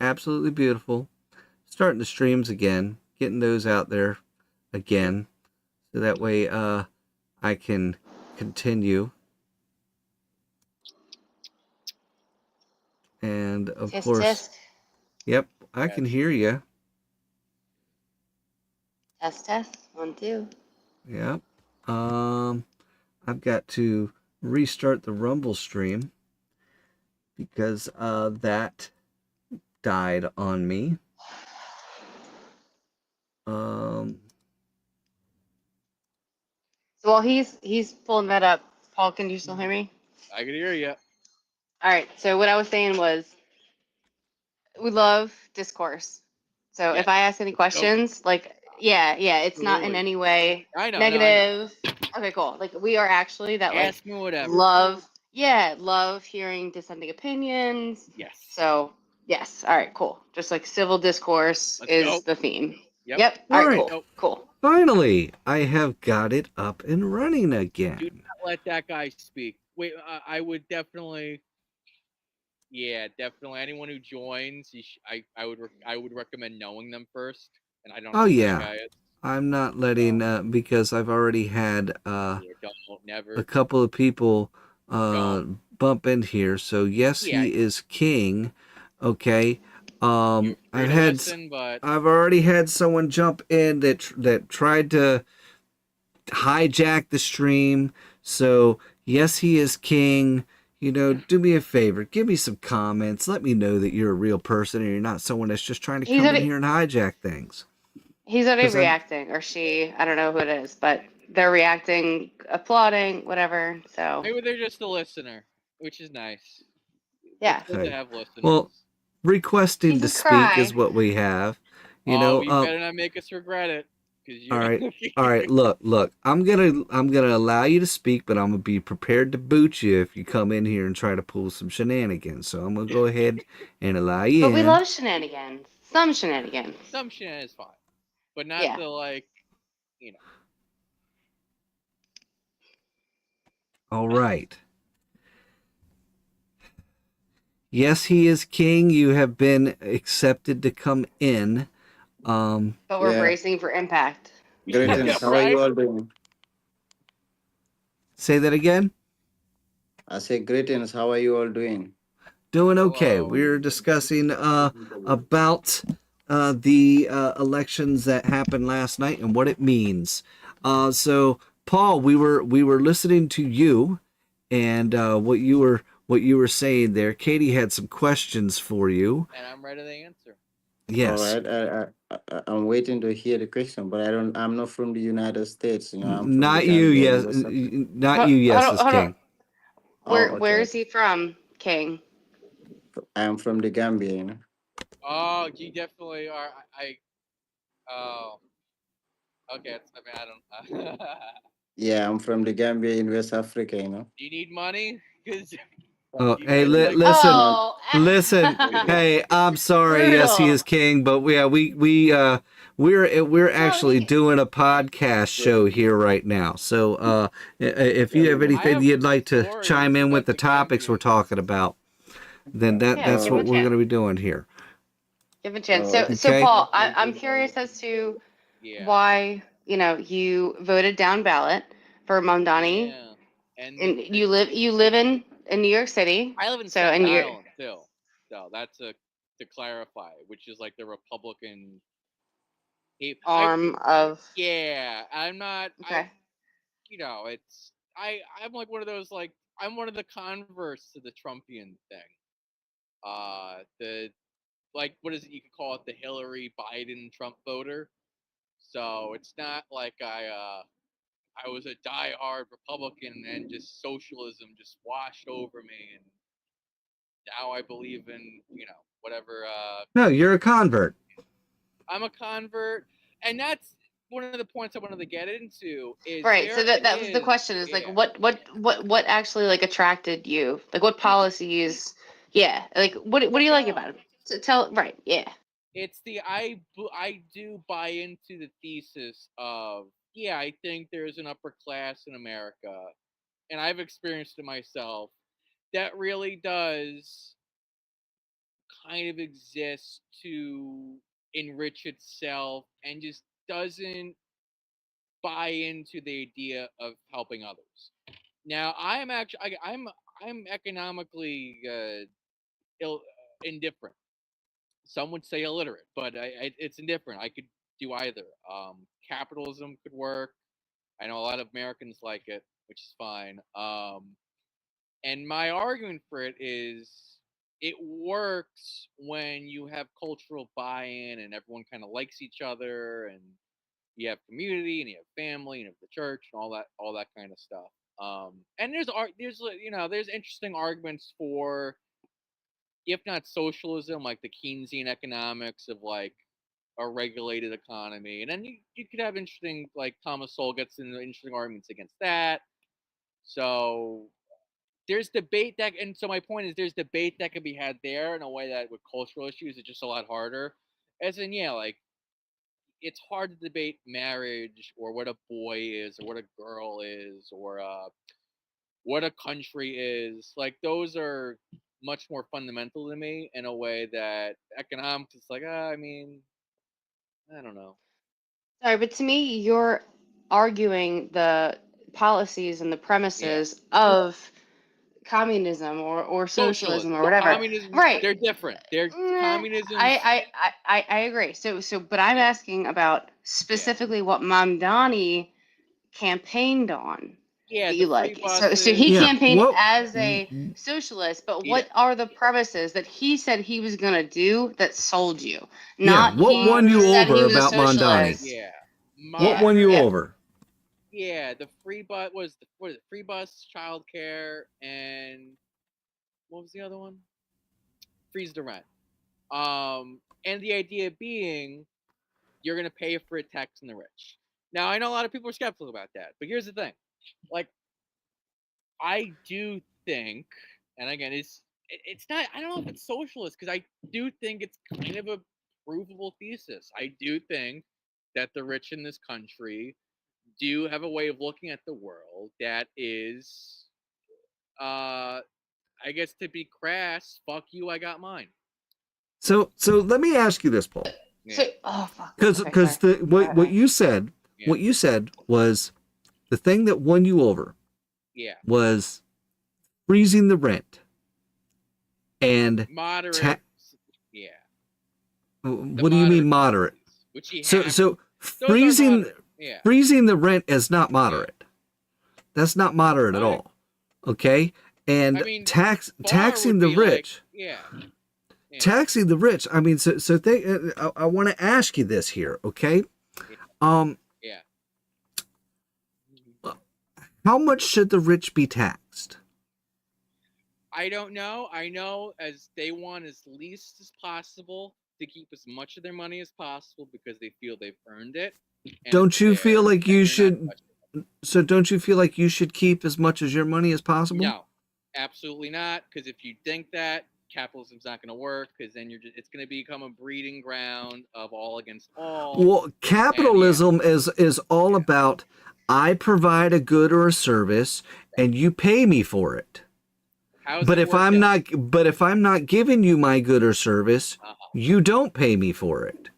absolutely beautiful. Starting the streams again, getting those out there again, so that way I can continue. And of course, Test. Yep, I can hear you. Test. 1, 2. Yep. I've got to restart the Rumble stream because that died on me. So while he's pulling that up, Paul, can you still hear me? I can hear you. All right. So what I was saying was, we love discourse. So if I ask any questions, it's not in any way negative. Okay, cool. Like, we are actually that ask me whatever. love hearing dissenting opinions. Yes. So yes. All right, cool. Just like civil discourse is the theme. Yep. All right, cool. Finally, I have got it up and running again. Do not let that guy speak. Wait, I would definitely. Yeah, definitely. Anyone who joins, I would recommend knowing them first. And I don't know who that guy is. I'm not letting because I've already had a couple of people bump in here. So yes, he is king. Okay. I've already had someone jump in that tried to hijack the stream. So yes, he is king. You know, do me a favor, give me some comments. Let me know that you're a real person and you're not someone that's just trying to come in here and hijack things. He's already reacting, or she. I don't know who it is, but they're reacting, applauding, whatever. So maybe they're just a listener, which is nice. Yeah. It's good to have listeners. Well, requesting to speak is what we have. You know, you better not make us regret it. All right. Look. I'm gonna allow you to speak, but I'm gonna be prepared to boot you if you come in here and try to pull some shenanigans. So I'm gonna go ahead and allow you in. But we love shenanigans. Some shenanigans. Some shenanigans is fine, but not the All right. Yes, he is king. You have been accepted to come in. But we're bracing for impact. Greetings. How are you all doing? Say that again. I say greetings. How are you all doing? Doing okay. We're discussing about the elections that happened last night and what it means. So, Paul, we were listening to you and what you were saying there. Katie had some questions for you, and I'm ready to answer. Yes. All right. I'm waiting to hear the question, but I'm not from the United States. You know, I'm from not the you. Gambia, Yes, not you. Yes, is king. Where is he from, King? I am from the Gambia. You know. Oh, you definitely are. Okay. I don't. Yeah, I'm from the Gambia in West Africa. You know. Do you need money? Oh, hey, listen. Hey, I'm sorry. Brutal. Yes, he is king, but we're actually doing a podcast show here right now. So, if you have anything you'd like to chime in with the topics we're talking about, then that's what we're going to be doing here. Give a chance. So Paul, I'm curious as to why you voted down ballot for Mamdani. Yeah. And you live in New York City. I live in Staten Island too. So that's to clarify, which is like the Republican arm of. Yeah, I'm not. Okay. I'm like one of those I'm one of the converts to the Trumpian thing. What is it? You could call it the Hillary Biden Trump voter. So it's not like I was a diehard Republican and just socialism just washed over me, and now I believe in whatever. No, you're a convert. I'm a convert, and that's one of the points I wanted to get into. Right. So that was the question. Is like what actually attracted you? Like what policies? Yeah. Like what do you like about it? So tell right. Yeah. It's I do buy into the thesis of I think there's an upper class in America, and I've experienced it myself, that really does kind of exists to enrich itself and just doesn't buy into the idea of helping others. Now, I'm economically indifferent. Some would say illiterate, but it's indifferent. I could do either. Capitalism could work. I know a lot of Americans like it, which is fine. And my argument for it is it works when you have cultural buy-in and everyone kind of likes each other, and you have community and you have family and you have the church and all that kind of stuff. And there's interesting arguments for, if not socialism, like the Keynesian economics of like a regulated economy, and then you could have interesting, like Thomas Sowell gets into interesting arguments against that. So there's debate that, and so my point is there's debate that can be had there in a way that with cultural issues it's just a lot harder. As in, yeah, like it's hard to debate marriage or what a boy is or what a girl is or what a country is. Like those are much more fundamental to me in a way that economics is like, I mean, I don't know. Sorry, but to me, you're arguing the policies and the premises of communism or socialism or whatever. Communism, right. They're different. They're communism. I agree. So, but I'm asking about specifically what Mamdani campaigned on. Yeah, that you like. So buses. he campaigned as a socialist, but what are the premises that he said he was going to do that sold you? Not what won you over about Mamdani? Yeah. What won you over? Yeah, the free bus was free bus, childcare, and what was the other one? Freeze the rent. And the idea being you're gonna pay for it taxing the rich. Now I know a lot of people are skeptical about that, but here's the thing. Like, I do think, and again, it's not, I don't know if it's socialist, because I do think it's kind of a provable thesis. I do think that the rich in this country do have a way of looking at the world that is, I guess to be crass, fuck you, I got mine. So let me ask you this, Paul. Yeah. Because what you said was the thing that won you over. Yeah. Was freezing the rent and moderate. Yeah. What do you mean moderate? So freezing the rent is not moderate. That's not moderate at all. Okay? And taxing the rich. Taxing the rich. I mean, so I want to ask you this here, okay? How much should the rich be taxed? I don't know. I know as they want as least as possible to keep as much of their money as possible because they feel they've earned it. Don't you feel like you should? So don't you feel like you should keep as much of your money as possible? No, absolutely not. Because if you think that, capitalism's not going to work. Because then it's going to become a breeding ground of all against all. Well, capitalism is all about. I provide a good or a service, and you pay me for it. But if I'm not giving you my good or service, you don't pay me for it,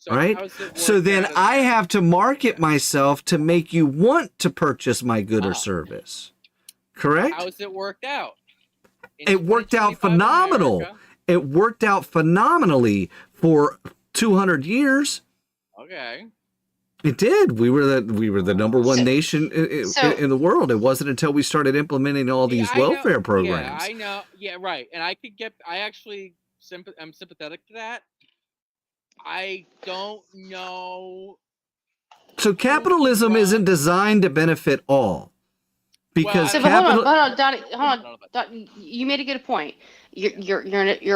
right? So then I have to market myself to make you want to purchase my good or service. Correct? How's it worked out? It worked out phenomenal. America. It worked out phenomenally for 200 years. Okay. It did. We were the number one nation in the world. It wasn't until we started implementing all these welfare programs. Yeah, I know. Yeah, right. And I'm sympathetic to that. I don't know. So capitalism isn't designed to benefit all. Because hold on, Donnie, Donnie, you made a good point. Your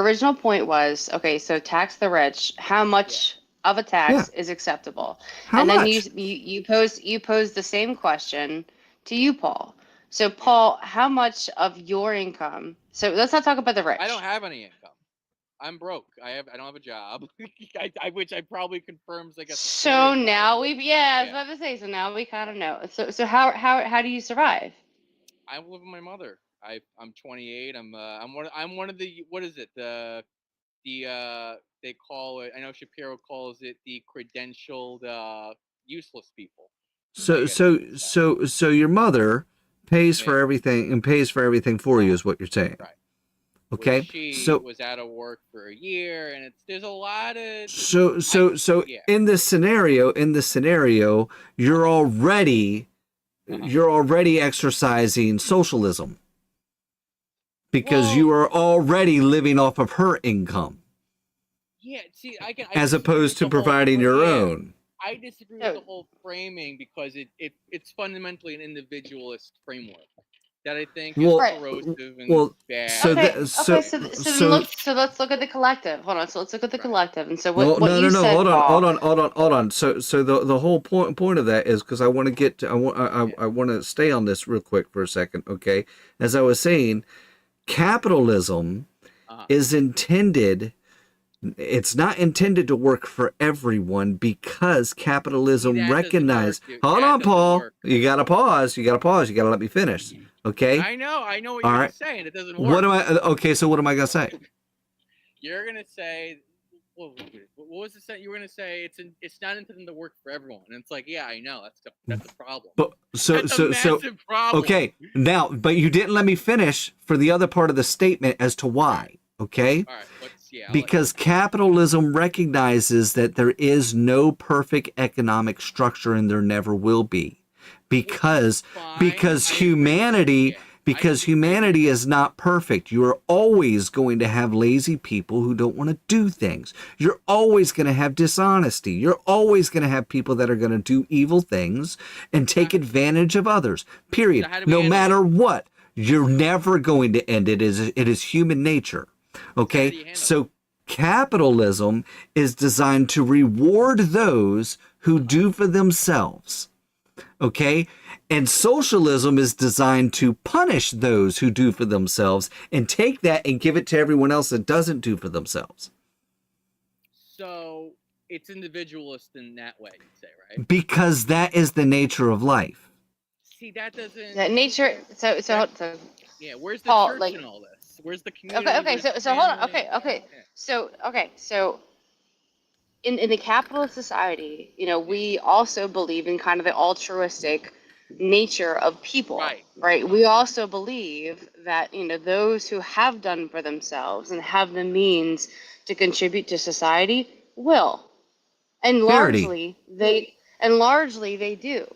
original point was, okay, so tax the rich. How much of a tax is acceptable? How much? Then you posed the same question to you, Paul. So Paul, how much of your income? So let's not talk about the rich. I don't have any income. I'm broke. I don't have a job, which I probably confirms. I guess. So now I was about to say. So now we kind of know. So how do you survive? I live with my mother. I'm 28. I'm one of the, what is it, the they call it. I know Shapiro calls it the credentialed useless people. So your mother pays for everything and pays for everything for you, is what you're saying. Right. Okay. Which she so was out of work for a year, and there's a lot of yeah. in this scenario, you're already exercising socialism because you are already living off of her income. Yeah, see, I as opposed to providing your own. I disagree with the whole framing because it's fundamentally an individualist framework that I think is corrosive and bad. So let's look at the collective. Hold on. So let's look at the collective. And so what you said, hold Paul, on. So the whole point of that is because I want to get to, I want to stay on this real quick for a second. Okay, as I was saying, capitalism is intended. It's not intended to work for everyone because capitalism recognizes. Hold on, Paul. You gotta pause. You gotta let me finish. Okay. I know what you're gonna say, and it doesn't work. So what am I gonna say? You're gonna say, what was the sentence you were gonna say? It's not intended to work for everyone, and it's like, yeah, I know that's a problem. But that's a massive problem. Okay, now, but you didn't let me finish for the other part of the statement as to why. Okay. All right. Because capitalism recognizes that there is no perfect economic structure and there never will be. Because humanity is not perfect. You are always going to have lazy people who don't want to do things. You're always going to have dishonesty. You're always going to have people that are going to do evil things and take advantage of others. Period. No matter what, you're never going to end it. It is human nature. Okay, so capitalism is designed to reward those who do for themselves. Okay, and socialism is designed to punish those who do for themselves and take that and give it to everyone else that doesn't do for themselves. So it's individualist in that way, you'd say, right? Because that is the nature of life. See, that doesn't. That nature. So yeah, where's the church in all this? Where's the community? Okay. So hold on. Okay. So in the capitalist society, we also believe in kind of the altruistic nature of people, right? We also believe that those who have done for themselves and have the means to contribute to society will, and largely they do.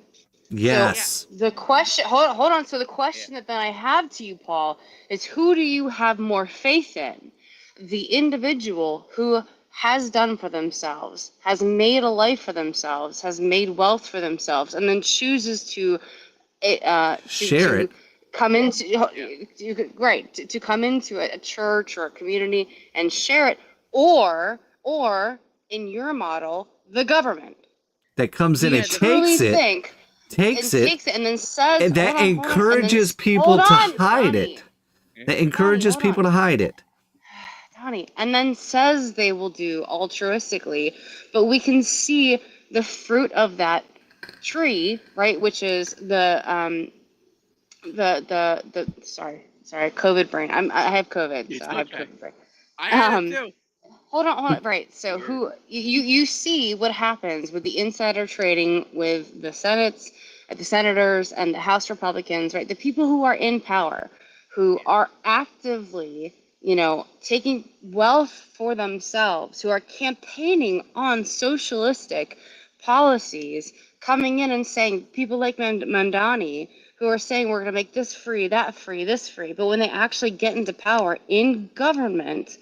Yes. So the question, hold on. So the question that then I have to you, Paul, is who do you have more faith in? The individual who has done for themselves, has made a life for themselves, has made wealth for themselves, and then chooses to share it. Come into to come into a church or a community and share it, or in your model, the government that comes in and takes it. Takes it and then says, and that encourages people to hide it. That encourages people to hide it. Donny, and then says they will do altruistically, but we can see the fruit of that tree, right? Which is the sorry, COVID brain. I have COVID, so I have COVID brain. I have it too. Hold on. Right. So who you see what happens with the insider trading with the senators and the House Republicans, right? The people who are in power, who are actively, taking wealth for themselves, who are campaigning on socialistic policies, coming in and saying, people like Mandani, who are saying we're going to make this free, that free, this free, but when they actually get into power in government,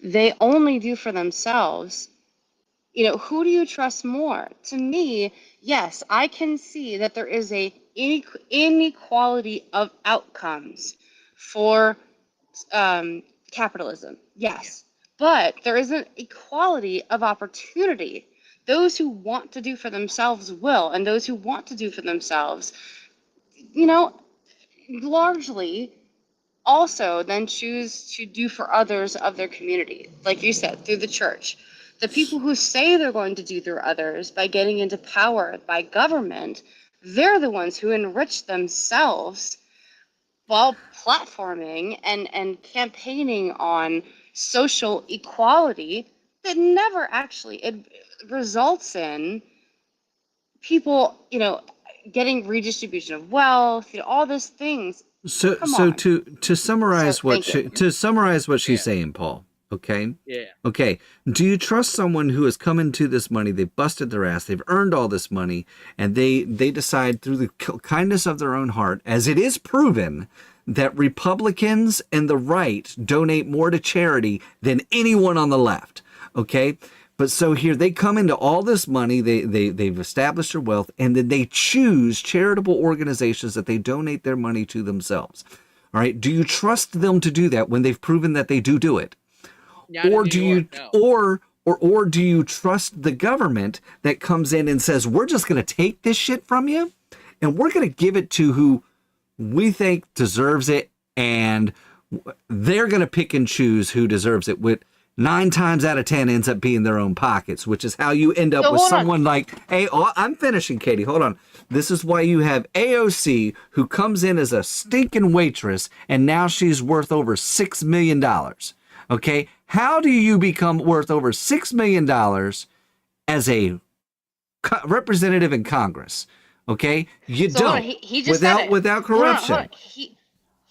they only do for themselves. Who do you trust more? To me, yes, I can see that there is a inequality of outcomes for capitalism. Yes, but there is an equality of opportunity. Those who want to do for themselves will, and those who want to do for themselves, largely also then choose to do for others of their community, like you said, through the church. The people who say they're going to do through others by getting into power by government, they're the ones who enrich themselves while platforming and campaigning on social equality that never actually it results in people, getting redistribution of wealth, all those things. Come So on. to So summarize thank you. what she's saying, Paul. Okay. Yeah. Okay. Do you trust someone who has come into this money? They've busted their ass. They've earned all this money, and they decide through the kindness of their own heart, as it is proven, that Republicans and the right donate more to charity than anyone on the left. Okay. But so here they come into all this money, they've established their wealth, and then they choose charitable organizations that they donate their money to themselves. All right. Do you trust them to do that when they've proven that they do it? Or do you or do you trust the government that comes in and says, we're just going to take this shit from you and we're going to give it to who we think deserves it, and they're going to pick and choose who deserves it, with 9 times out of 10 ends up being their own pockets, which is how you end up with someone like, hey, I'm finishing, Katie. Hold on. This is why you have AOC, who comes in as a stinking waitress, and now she's worth over $6 million. Okay. How do you become worth over $6 million as a representative in Congress? Okay. You don't. He just said it. Without corruption. Hold on.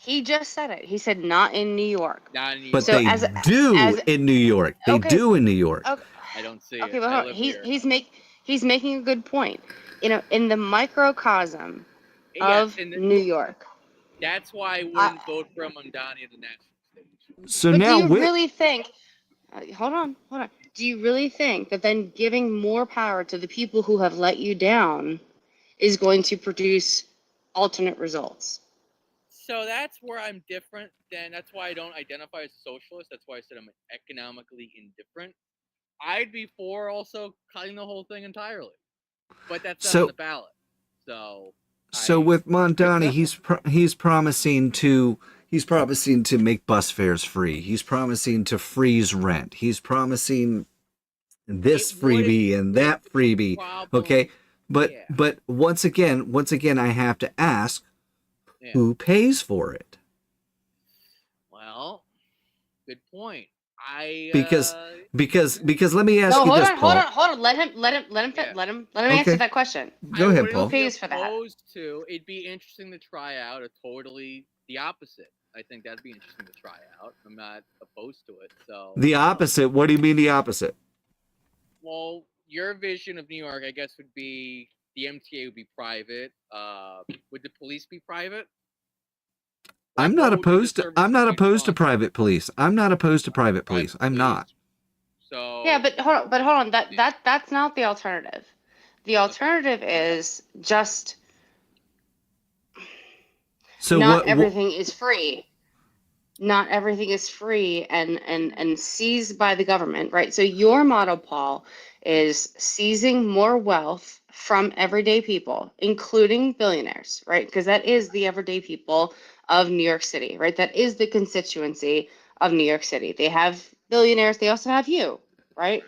He just said it. He said not in New York. Not in New York. But they do in New York. They do in New York. Okay. I don't see Okay, it. but he's making a good point. In the microcosm of New York. That's why I wouldn't vote for him on Donny at the national stage. So now, do you really think? Hold on. Do you really think that then giving more power to the people who have let you down is going to produce alternate results? So that's where I'm different. That's why I don't identify as a socialist. That's why I said I'm economically indifferent. I'd be for also cutting the whole thing entirely, but that's not on the ballot. So with Mondani, he's promising to make bus fares free. He's promising to freeze rent. He's promising this freebie and that freebie. Okay, but once again, I have to ask, who pays for it? Well, good point. Because let me ask you this, Paul. Hold on. Let him answer that question. Go ahead, Paul. Who pays for that? It'd be interesting to try out the opposite. I think that'd be interesting to try out. I'm not opposed to it. So the opposite. What do you mean the opposite? Well, your vision of New York, I guess, would be the MTA would be private. Would the police be private? I'm not opposed to private police. I'm not opposed to private police. I'm not. So yeah, but hold on. That's not the alternative. The alternative is just everything is free. Not everything is free and seized by the government, right? So your model, Paul, is seizing more wealth from everyday people, including billionaires, right? Because that is the everyday people of New York City, right? That is the constituency of New York City. They have billionaires. They also have you, right?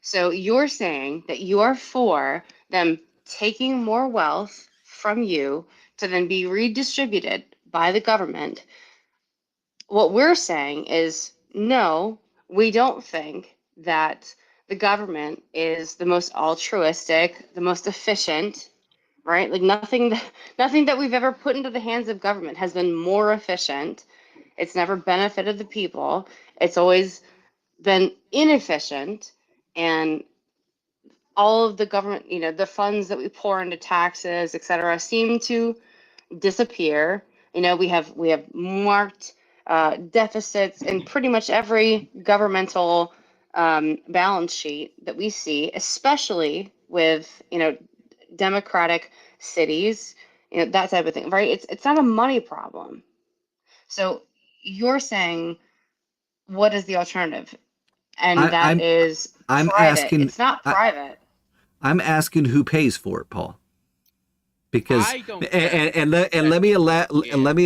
So you're saying that you are for them taking more wealth from you to then be redistributed by the government. What we're saying is, no, we don't think that the government is the most altruistic, the most efficient, right? Like nothing that we've ever put into the hands of government has been more efficient. It's never benefited the people. It's always been inefficient, and all of the government, the funds that we pour into taxes, et cetera, seem to disappear. We have marked deficits in pretty much every governmental balance sheet that we see, especially with democratic cities, that type of thing, right? It's not a money problem. So you're saying, what is the alternative? And I'm private. Asking. It's not private. I'm asking who pays for it, Paul. Because let me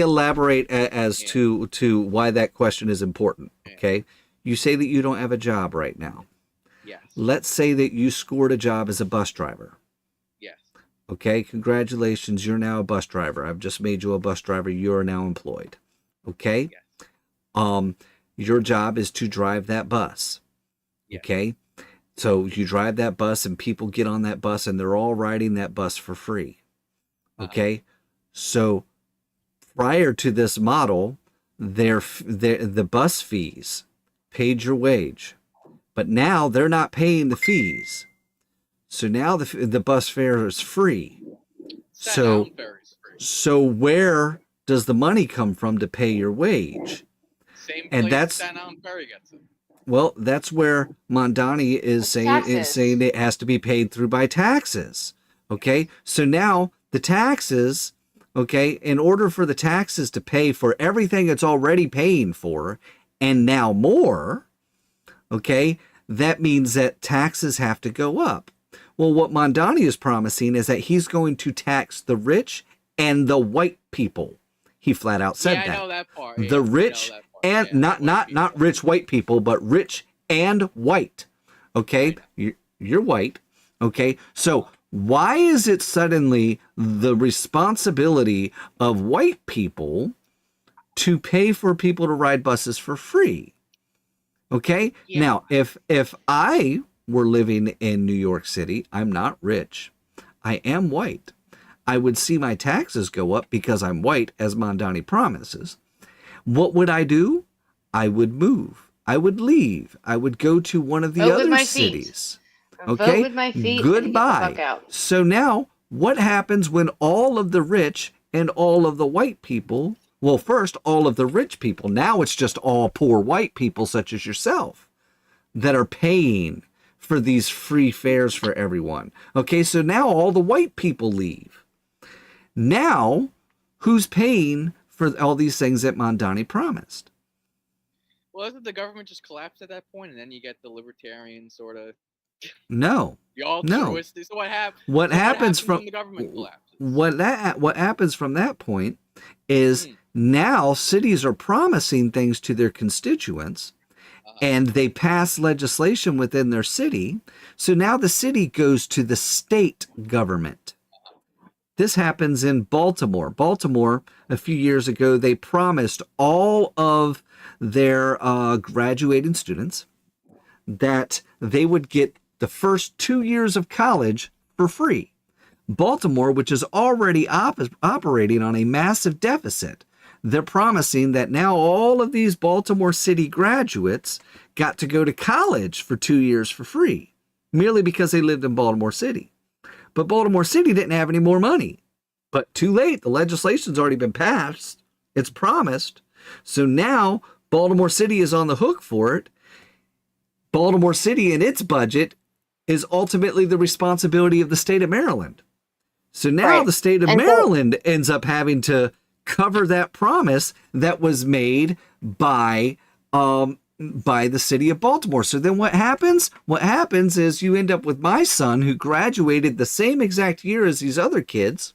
elaborate as to why that question is important. Okay, you say that you don't have a job right now. Yes. Let's say that you scored a job as a bus driver. Yes. Okay, congratulations, you're now a bus driver. I've just made you a bus driver. You are now employed. Okay. Yes. Your job is to drive that bus. Yeah. Okay? So you drive that bus and people get on that bus and they're all riding that bus for free. Okay? So prior to this model, the bus fees paid your wage. But now they're not paying the fees. So now the bus fare is free. So where does the money come from to pay your wage? Same and place that's Staten Island Ferry gets it. Well, that's where Mondani is saying it has to be paid through by taxes. Okay, so now the taxes, okay, in order for the taxes to pay for everything it's already paying for, and now more, okay, that means that taxes have to go up. Well, what Mondani is promising is that he's going to tax the rich and the white people. He flat out said that. I know that part. The rich and not rich white people, but rich and white. Okay, you're white. Okay, so why is it suddenly the responsibility of white people to pay for people to ride buses for free? Okay, now if I were living in New York City, I'm not rich, I am white, I would see my taxes go up because I'm white, as Mondani promises. What would I do? I would move. I would leave. I would go to one of the other cities. Okay? Vote with my feet. Goodbye. And get the fuck out. So now, what happens when all of the rich and all of the white people, well, first, all of the rich people, now it's just all poor white people such as yourself that are paying for these free fares for everyone. Okay, so now all the white people leave. Now, who's paying for all these things that Mondani promised? Well, doesn't the government just collapse at that point, and then you get the libertarian sort of? No. The altruistic. So what happens from when the government collapses? What happens from that point is now cities are promising things to their constituents, and they pass legislation within their city. So now the city goes to the state government. This happens in Baltimore. Baltimore, a few years ago, they promised all of their graduating students that they would get the first 2 years of college for free. Baltimore, which is already operating on a massive deficit, they're promising that now all of these Baltimore City graduates got to go to college for 2 years for free, merely because they lived in Baltimore City. But Baltimore City didn't have any more money. But too late. The legislation's already been passed. It's promised. So now Baltimore City is on the hook for it. Baltimore City and its budget is ultimately the responsibility of the state of Maryland. So now the state of Maryland ends up having to cover that promise that was made by the city of Baltimore. So then what happens? What happens is you end up with my son, who graduated the same exact year as these other kids.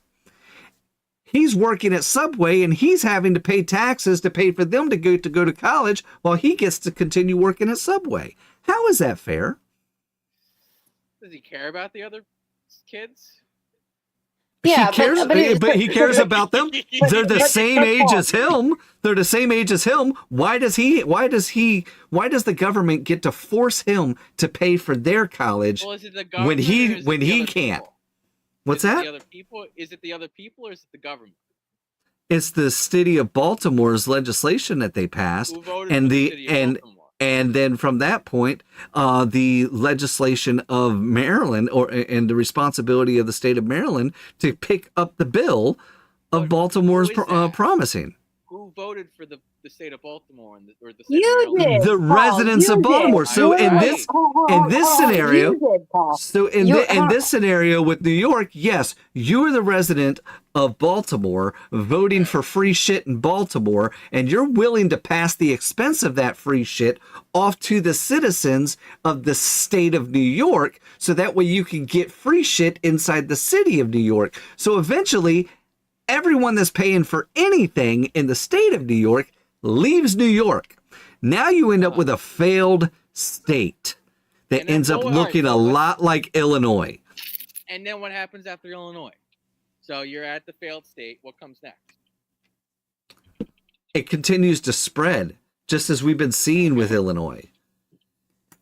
He's working at Subway and he's having to pay taxes to pay for them to go to college while he gets to continue working at Subway. How is that fair? Does he care about the other kids? Yeah, he cares, but he cares about them. They're the same age as him. They're the same age as him. Why does the government get to force him to pay for their college when he can't? What's that? Is it the other people or is it the government? It's the city of Baltimore's legislation that they passed, and then from that point, the legislation of Maryland and the responsibility of the state of Maryland to pick up the bill of Baltimore's promising. Who voted for the state of Baltimore or the state of Maryland? The residents of Baltimore. So in this scenario with New York, yes, you're the resident of Baltimore voting for free shit in Baltimore, and you're willing to pass the expense of that free shit off to the citizens of the state of New York, so that way you can get free shit inside the city of New York. So eventually, everyone that's paying for anything in the state of New York leaves New York. Now you end up with a failed state that ends up looking a lot like Illinois. And then what happens after Illinois? So you're at the failed state. What comes next? It continues to spread. just as we've been seeing with Illinois.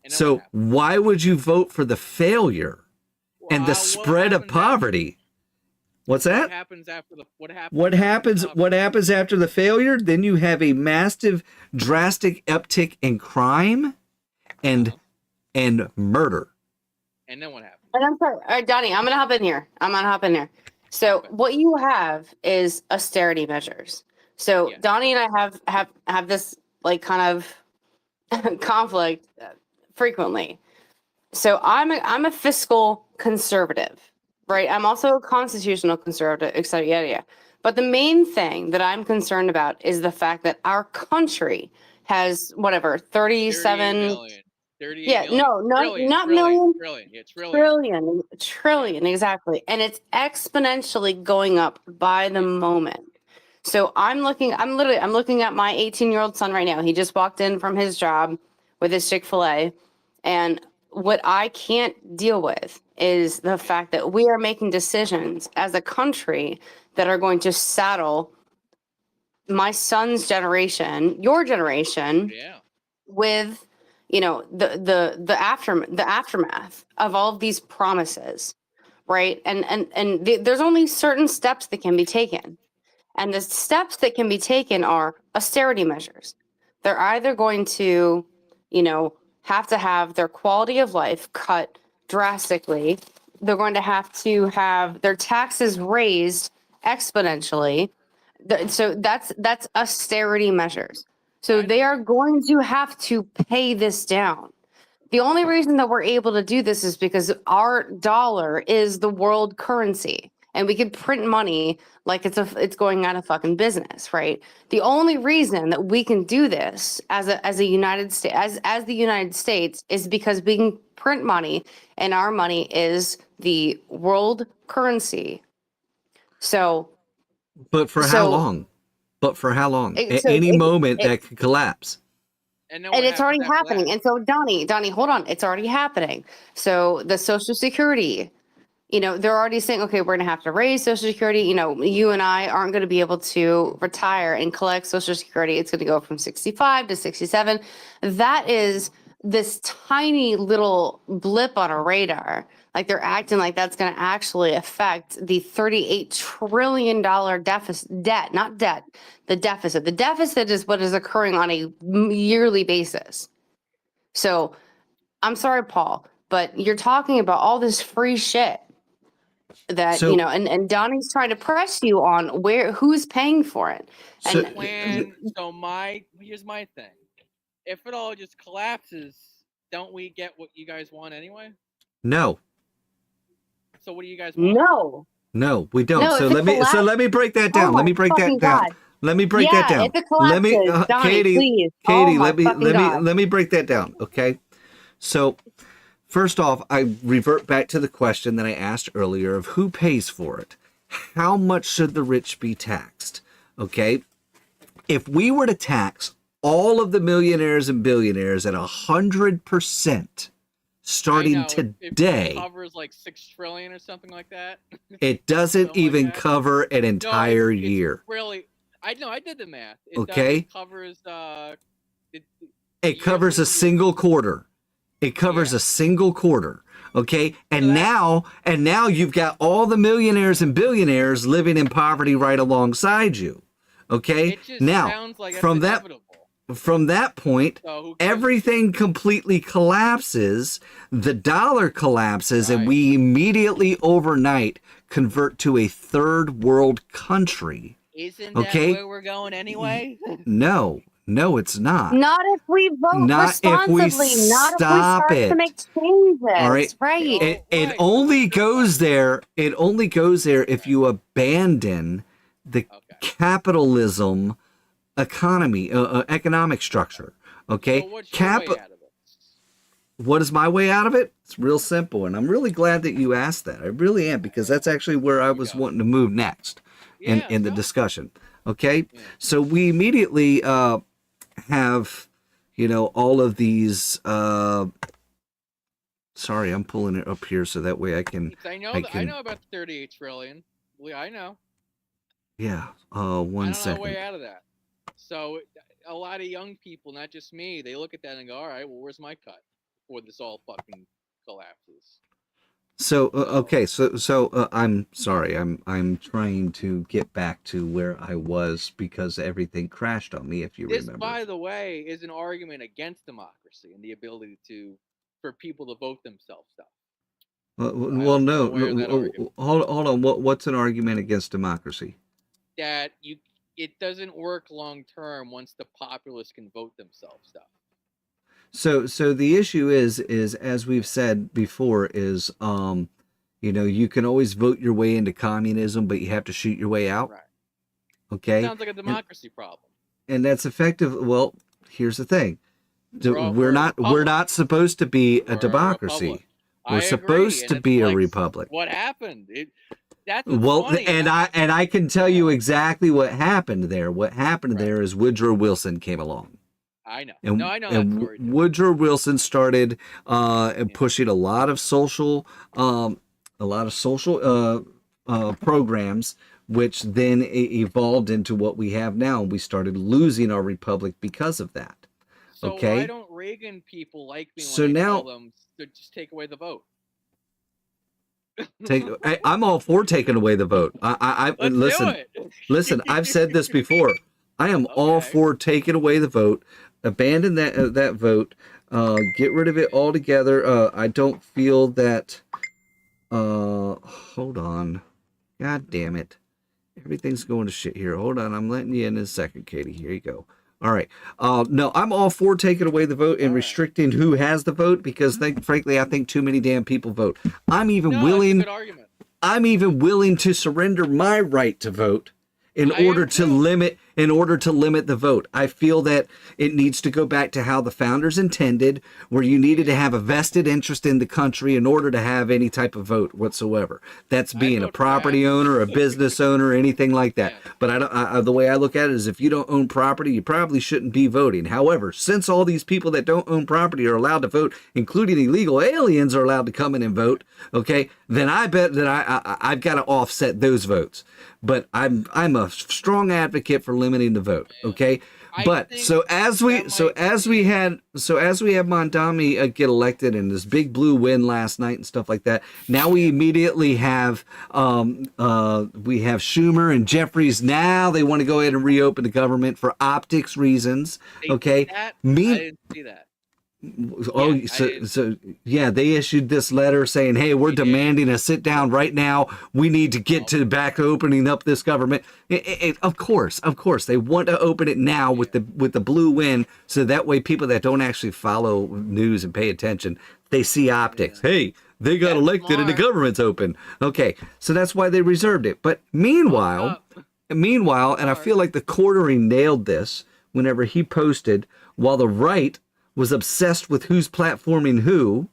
So why would you vote for the failure and the spread of poverty? What's that? What happens after the what happens after the failure? Then you have a massive, drastic uptick in crime and murder. And then what happens? And I'm sorry, all right, Donnie, I'm gonna hop in here. So what you have is austerity measures. So Donnie and I have this like kind of conflict frequently. So I'm a fiscal conservative, right? I'm also a constitutional conservative, et cetera, yada, yada. But the main thing that I'm concerned about is the fact that our country has 37 trillion, exactly. And it's exponentially going up by the moment. So I'm looking at my 18-year-old son right now. He just walked in from his job with his Chick-fil-A. And what I can't deal with is the fact that we are making decisions as a country that are going to saddle my son's generation, your generation, with the aftermath of all of these promises, right? And there's only certain steps that can be taken. And the steps that can be taken are austerity measures. They're either going to, have to have their quality of life cut drastically. They're going to have their taxes raised exponentially. So that's austerity measures. So they are going to have to pay this down. The only reason that we're able to do this is because our dollar is the world currency. And we can print money like it's going out of fucking business, right? The only reason that we can do this as the United States is because we can print money, and our money is the world currency. So, how long? At any moment that could collapse. And it's already happening. And so, Donnie, hold on. It's already happening. So the Social Security, they're already saying, okay, we're going to have to raise Social Security. You and I aren't going to be able to retire and collect Social Security. It's going to go from 65 to 67. That is this tiny little blip on a radar. Like they're acting like that's going to actually affect the $38 trillion debt, not debt, the deficit. The deficit is what is occurring on a yearly basis. So I'm sorry, Paul, but you're talking about all this free shit that, and Donnie's trying to press you on who's paying for it. And here's my thing. If it all just collapses, don't we get what you guys want anyway? No. So what do you guys want? No, we don't. So let me break that down. Let me break that down. Let me break that down. Let me, Katie, let me break that down. Okay. So first off, I revert back to the question that I asked earlier of who pays for it. How much should the rich be taxed? Okay. If we were to tax all of the millionaires and billionaires at 100%, starting today, it covers like $6 trillion or something like that. It doesn't even cover an entire year. Really, I did the math. It covers it covers a single quarter. It covers a single quarter. Okay, and now you've got all the millionaires and billionaires living in poverty right alongside you. Okay, now from that point, everything completely collapses. The dollar collapses, and we immediately overnight convert to a third world country. Isn't that where we're going anyway? No, it's not. Not if we vote responsibly. Not if we start to make changes. All right. It only goes there. It only goes there if you abandon the capitalism economy, economic structure. Okay. So what's your way out of it? What is my way out of it? It's real simple, and I'm really glad that you asked that. I really am, because that's actually where I was wanting to move next in the discussion. Okay. Yeah. So we immediately have, all of these. Sorry, I'm pulling it up here so that way I can. I know about the 38 trillion. I know. Yeah. 1 second. I know a way out of that. So a lot of young people, not just me, they look at that and go, all right, well, where's my cut before this all fucking collapses? So okay, so I'm sorry, I'm trying to get back to where I was because everything crashed on me. If you This, remember, by the way, is an argument against democracy and the ability for people to vote themselves stuff. well, no, hold on. What's an argument against democracy? That it doesn't work long term once the populace can vote themselves stuff. So the issue is as we've said before is you know, you can always vote your way into communism, but you have to shoot your way out. Right. Okay. Sounds like a democracy problem. And that's effective. Well, here's the thing. We're not supposed to be a democracy. We're supposed to be a republic. What happened? That's well, funny. and I can tell you exactly what happened there. What happened there is Woodrow Wilson came along. I know. And, no, I know that story. Woodrow Wilson started pushing a lot of social programs, which then evolved into what we have now. And we started losing our republic because of that. So okay. Why don't Reagan people like me when I tell them to just take away the vote? I'm all for taking away the vote. Listen. I've said this before. I am all for taking away the vote, abandon that vote, get rid of it altogether. I don't feel that. Hold on, God damn it, everything's going to shit here. Hold on, I'm letting you in a second, Katie. Here you go. All right. No, I'm all for taking away the vote and restricting who has the vote because, frankly, I think too many damn people vote. I'm even willing to surrender my right to vote in order to limit the vote. I feel that it needs to go back to how the founders intended, where you needed to have a vested interest in the country in order to have any type of vote whatsoever. That's being a property owner, a business owner, anything like that. But the way I look at it is if you don't own property, you probably shouldn't be voting. However, since all these people that don't own property are allowed to vote, including illegal aliens are allowed to come in and vote, okay, then I bet that I've got to offset those votes. But I'm a strong advocate for limiting the vote. Okay. But as we had Mondami get elected and this big blue win last night and stuff like that, now we immediately have Schumer and Jeffries. Now they want to go ahead and reopen the government for optics reasons. Okay. I didn't see that. They issued this letter saying, hey, we're demanding a sit down right now. We need to get to back opening up this government. Of course they want to open it now with the blue win, so that way people that don't actually follow news and pay attention, they see optics. Hey, they got elected and the government's open. Okay, so that's why they reserved it. But meanwhile, and I feel like the Quartering nailed this whenever he posted, while the right was obsessed with who's platforming who.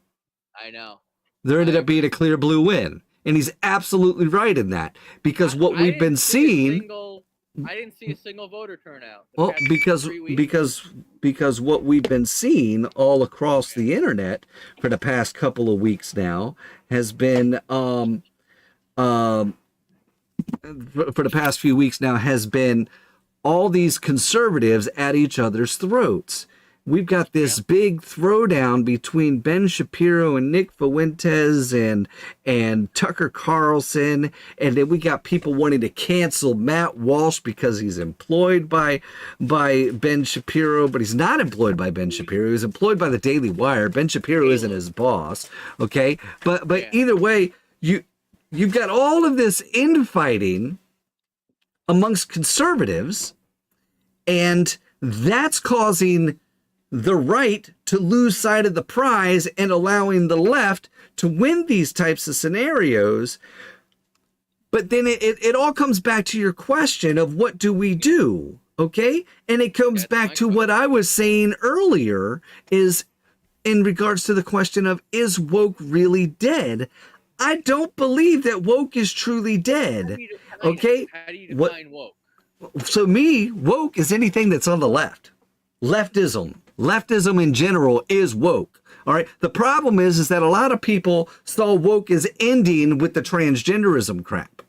I know. There ended up being a clear blue win. And he's absolutely right in that. Because what we've been seeing... I didn't see a single voter turnout. Well, because what we've been seeing all across the internet for the past couple of weeks now has been... for the past few weeks now has been all these conservatives at each other's throats. We've got this big throwdown between Ben Shapiro and Nick Fuentes and Tucker Carlson, and then we got people wanting to cancel Matt Walsh because he's employed by Ben Shapiro, but he's not employed by Ben Shapiro. He's employed by the Daily Wire. Ben Shapiro isn't his boss, okay? But either way, you've got all of this infighting amongst conservatives, and that's causing the right to lose sight of the prize and allowing the left to win these types of scenarios. But then it all comes back to your question of what do we do, okay? And it comes back to what I was saying earlier is in regards to the question of, is woke really dead? I don't believe that woke is truly dead, okay? How do you define woke? So woke is anything that's on the left. Leftism in general is woke. All right. The problem is that a lot of people saw woke as ending with the transgenderism crap.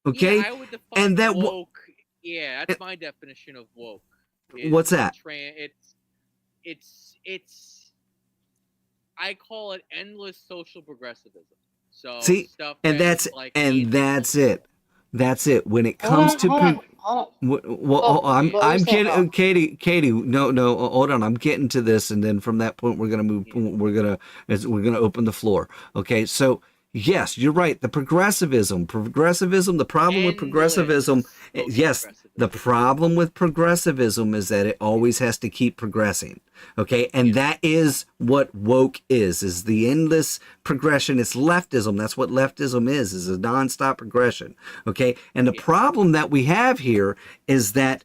Okay. Yeah, I would define woke. Yeah, that's my definition of woke. What's that? It's I call it endless social progressivism. So See, stuff and that that's is like that's it. That's it. When it comes to well, I'm getting Katie. No, hold on. I'm getting to this, and then from that point, we're gonna move. We're gonna open the floor. Okay, so yes, you're right. The progressivism. The problem with progressivism. Yes, the problem with progressivism is that it always has to keep progressing. Okay, and that is what woke is the endless progression. It's leftism. That's what leftism is a nonstop progression. Okay, and the problem that we have here is that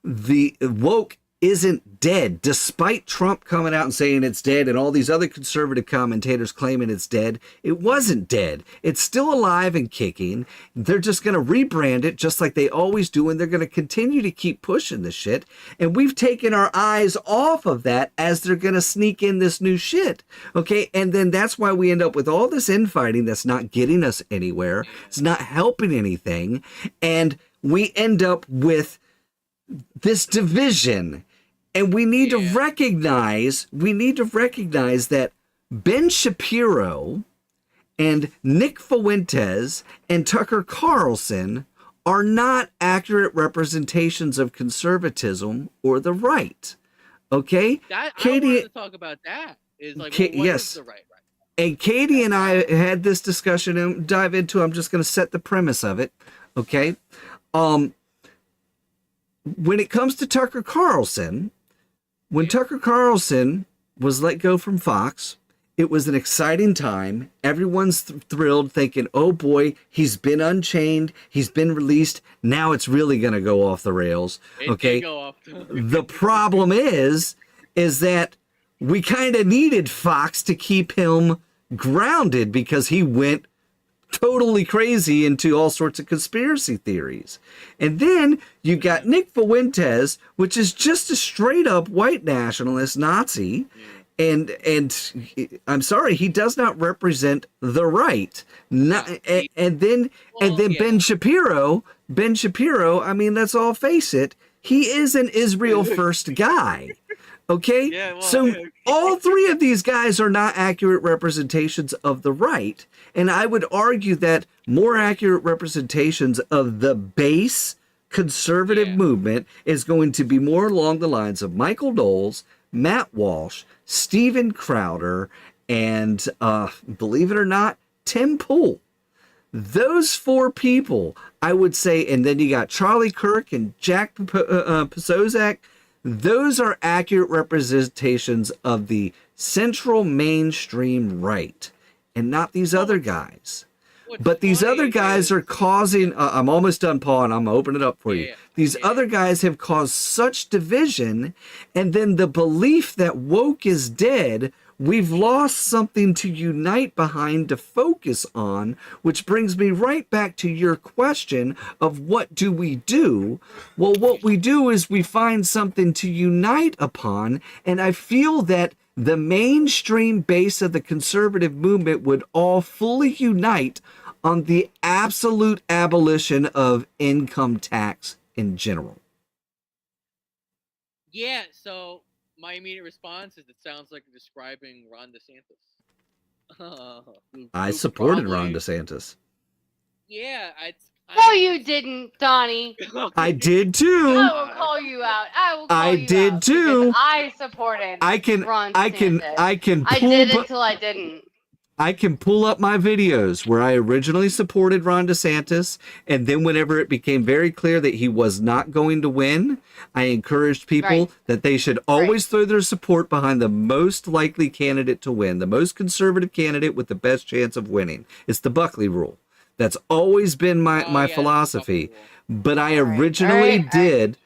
the woke isn't dead, despite Trump coming out and saying it's dead and all these other conservative commentators claiming it's dead. It wasn't dead. It's still alive and kicking. They're just going to rebrand it just like they always do, and they're going to continue to keep pushing the shit. And we've taken our eyes off of that as they're going to sneak in this new shit. Okay, and then that's why we end up with all this infighting that's not getting us anywhere. It's not helping anything. And we end up with this division. And we need to recognize that Ben Shapiro and Nick Fuentes and Tucker Carlson are not accurate representations of conservatism or the right. Okay? Katie, I wanted to talk about that. Is like, what is the right? And Katie and I had this discussion and dive into. I'm just going to set the premise of it. Okay? When it comes to Tucker Carlson, when Tucker Carlson was let go from Fox, it was an exciting time. Everyone's thrilled, thinking, oh boy, he's been unchained. He's been released. Now it's really going to go off the rails. Okay. The problem is that we kind of needed Fox to keep him grounded because he went totally crazy into all sorts of conspiracy theories. And then you got Nick Fuentes, which is just a straight up white nationalist Nazi. And I'm sorry, he does not represent the right. And then Ben Shapiro, I mean, let's all face it, he is an Israel first guy. Okay? All three of these guys are not accurate representations of the right. And I would argue that more accurate representations of the base conservative movement is going to be more along the lines of Michael Knowles, Matt Walsh, Steven Crowder, and believe it or not, Tim Pool. Those four people, I would say, and then you got Charlie Kirk and Jack Posobiec. Those are accurate representations of the central mainstream right, and not these other guys. But these other guys are causing, I'm almost done, Paul, and I'm going to open it up for you. These other guys have caused such division, and then the belief that woke is dead, we've lost something to unite behind, to focus on, which brings me right back to your question of what do we do? Well, what we do is we find something to unite upon, and I feel that the mainstream base of the conservative movement would all fully unite on the absolute abolition of income tax in general. Yeah, so my immediate response is it sounds like you're describing Ron DeSantis. I supported Ron DeSantis. Yeah, no, you didn't, Donnie. I did too. I will call you out. I did too. I supported Ron DeSantis. I did until I didn't. I can pull up my videos where I originally supported Ron DeSantis, and then whenever it became very clear that he was not going to win, I encouraged people that they should always throw their support behind the most likely candidate to win, the most conservative candidate with the best chance of winning. It's the Buckley rule. That's always been my philosophy. But I originally did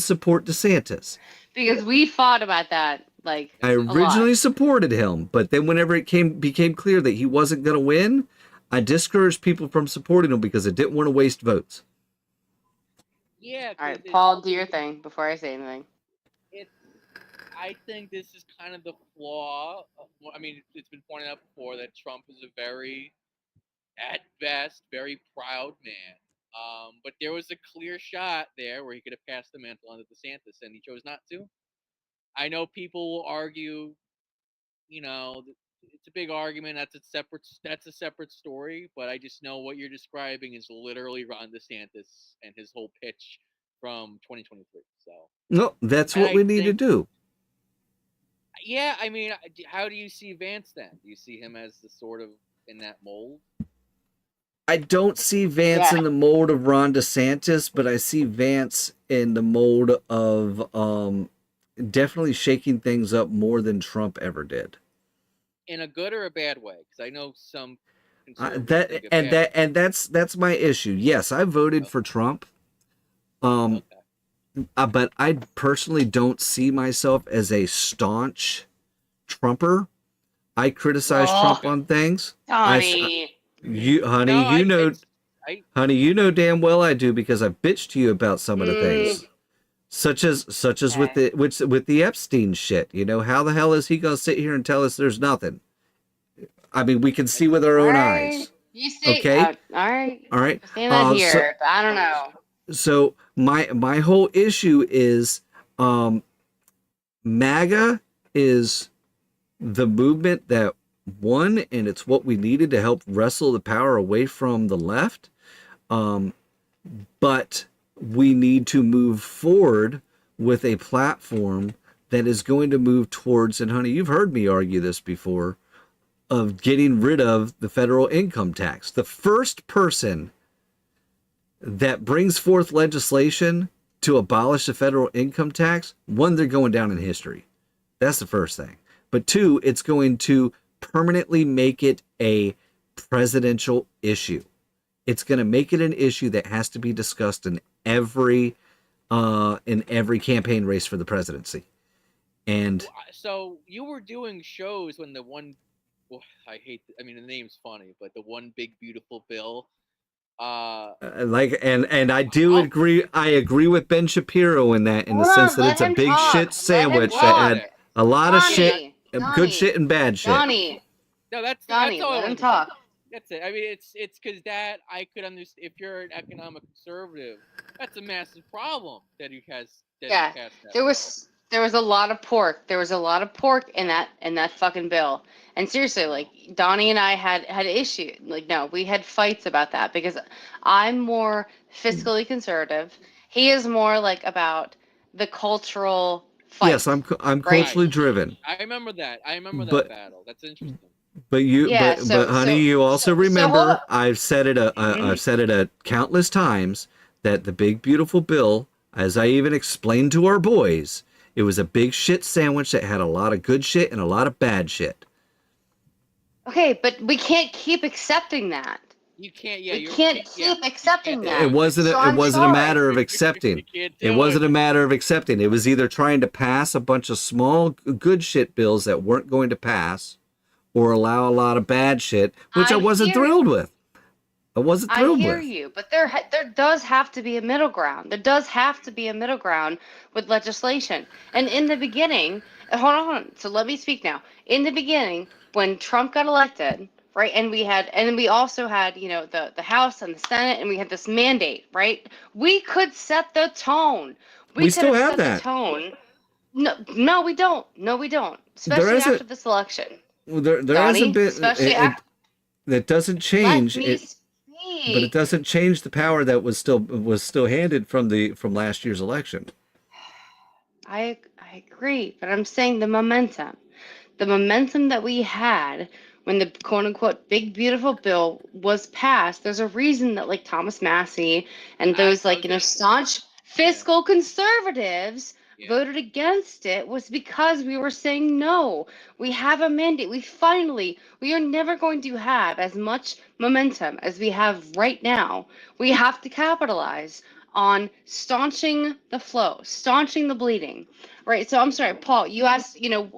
support DeSantis. Because we fought about that. Like, I originally supported him, but then whenever it became clear that he wasn't going to win, I discouraged people from supporting him because I didn't want to waste votes. Yeah. All right, Paul, do your thing before I say anything. I think this is kind of the flaw. I mean, it's been pointed out before that Trump is a very, at best, very proud man. But there was a clear shot there where he could have passed the mantle on to DeSantis, and he chose not to. I know people will argue, it's a big argument. That's a separate story. But I just know what you're describing is literally Ron DeSantis and his whole pitch from 2023. So no, that's what we need to do. Yeah, I mean, how do you see Vance then? Do you see him as the sort of in that mold? I don't see Vance in the mold of Ron DeSantis, but I see Vance in the mold of definitely shaking things up more than Trump ever did. In a good or a bad way? Because I know some that's my issue. Yes, I voted for Trump. But I personally don't see myself as a staunch Trumper. I criticize Trump on things. Honey, you know damn well I do, because I bitched to you about some of the things, such as with the Epstein shit. You know, how the hell is he gonna sit here and tell us there's nothing? I mean, we can see with our own eyes. You see, okay, all right. I'm saying that here, but I don't know. So my whole issue is, MAGA is the movement that won, and it's what we needed to help wrestle the power away from the left. But we need to move forward with a platform that is going to move towards, and honey, you've heard me argue this before, of getting rid of the federal income tax. The first person that brings forth legislation to abolish the federal income tax, one, they're going down in history. That's the first thing. But two, it's going to permanently make it a presidential issue. It's going to make it an issue that has to be discussed in every campaign race for the presidency. And so you were doing shows when the one, the name's funny, but the one big beautiful bill. And I do agree. I agree with Ben Shapiro in that, in the sense that it's a big shit sandwich that had a lot of shit, good shit and bad shit. Donnie, that's all. Let him talk. That's it. I mean, it's because that I could understand. If you're an economic conservative, that's a massive problem that he has. There was a lot of pork. There was a lot of pork in that fucking bill. And seriously, like, Donnie and I had issue. Like, no, we had fights about that, because I'm more fiscally conservative. He is more like about the cultural fight. Yes, I'm culturally driven. I remember that. That battle. That's interesting. But honey, you also remember I've said it a countless times that the big beautiful bill, as I even explained to our boys, it was a big shit sandwich that had a lot of good shit and a lot of bad shit. Okay, but we can't keep accepting that. You can't. We can't keep accepting that. It wasn't a matter of accepting. It wasn't a matter of accepting. It was either trying to pass a bunch of small good shit bills that weren't going to pass, or allow a lot of bad shit, which I wasn't thrilled with. I wasn't thrilled with. I hear you, but there does have to be a middle ground. There does have to be a middle ground with legislation. And in the beginning, hold on. So let me speak now. In the beginning, when Trump got elected, right, and we also had, the House and the Senate, and we had this mandate, right? We could set the tone. We still have that. The tone. No, we don't. No, we don't. Especially after this election. Well, there hasn't been. That doesn't change. But it doesn't change the power that was still handed from last year's election. I agree, but I'm saying the momentum that we had when the quote unquote big beautiful bill was passed. There's a reason that, like, Thomas Massey and those staunch fiscal conservatives voted against it, was because we were saying no. We have a mandate. We are never going to have as much momentum as we have right now. We have to capitalize on staunching the flow, staunching the bleeding, right? So I'm sorry, Paul, you asked,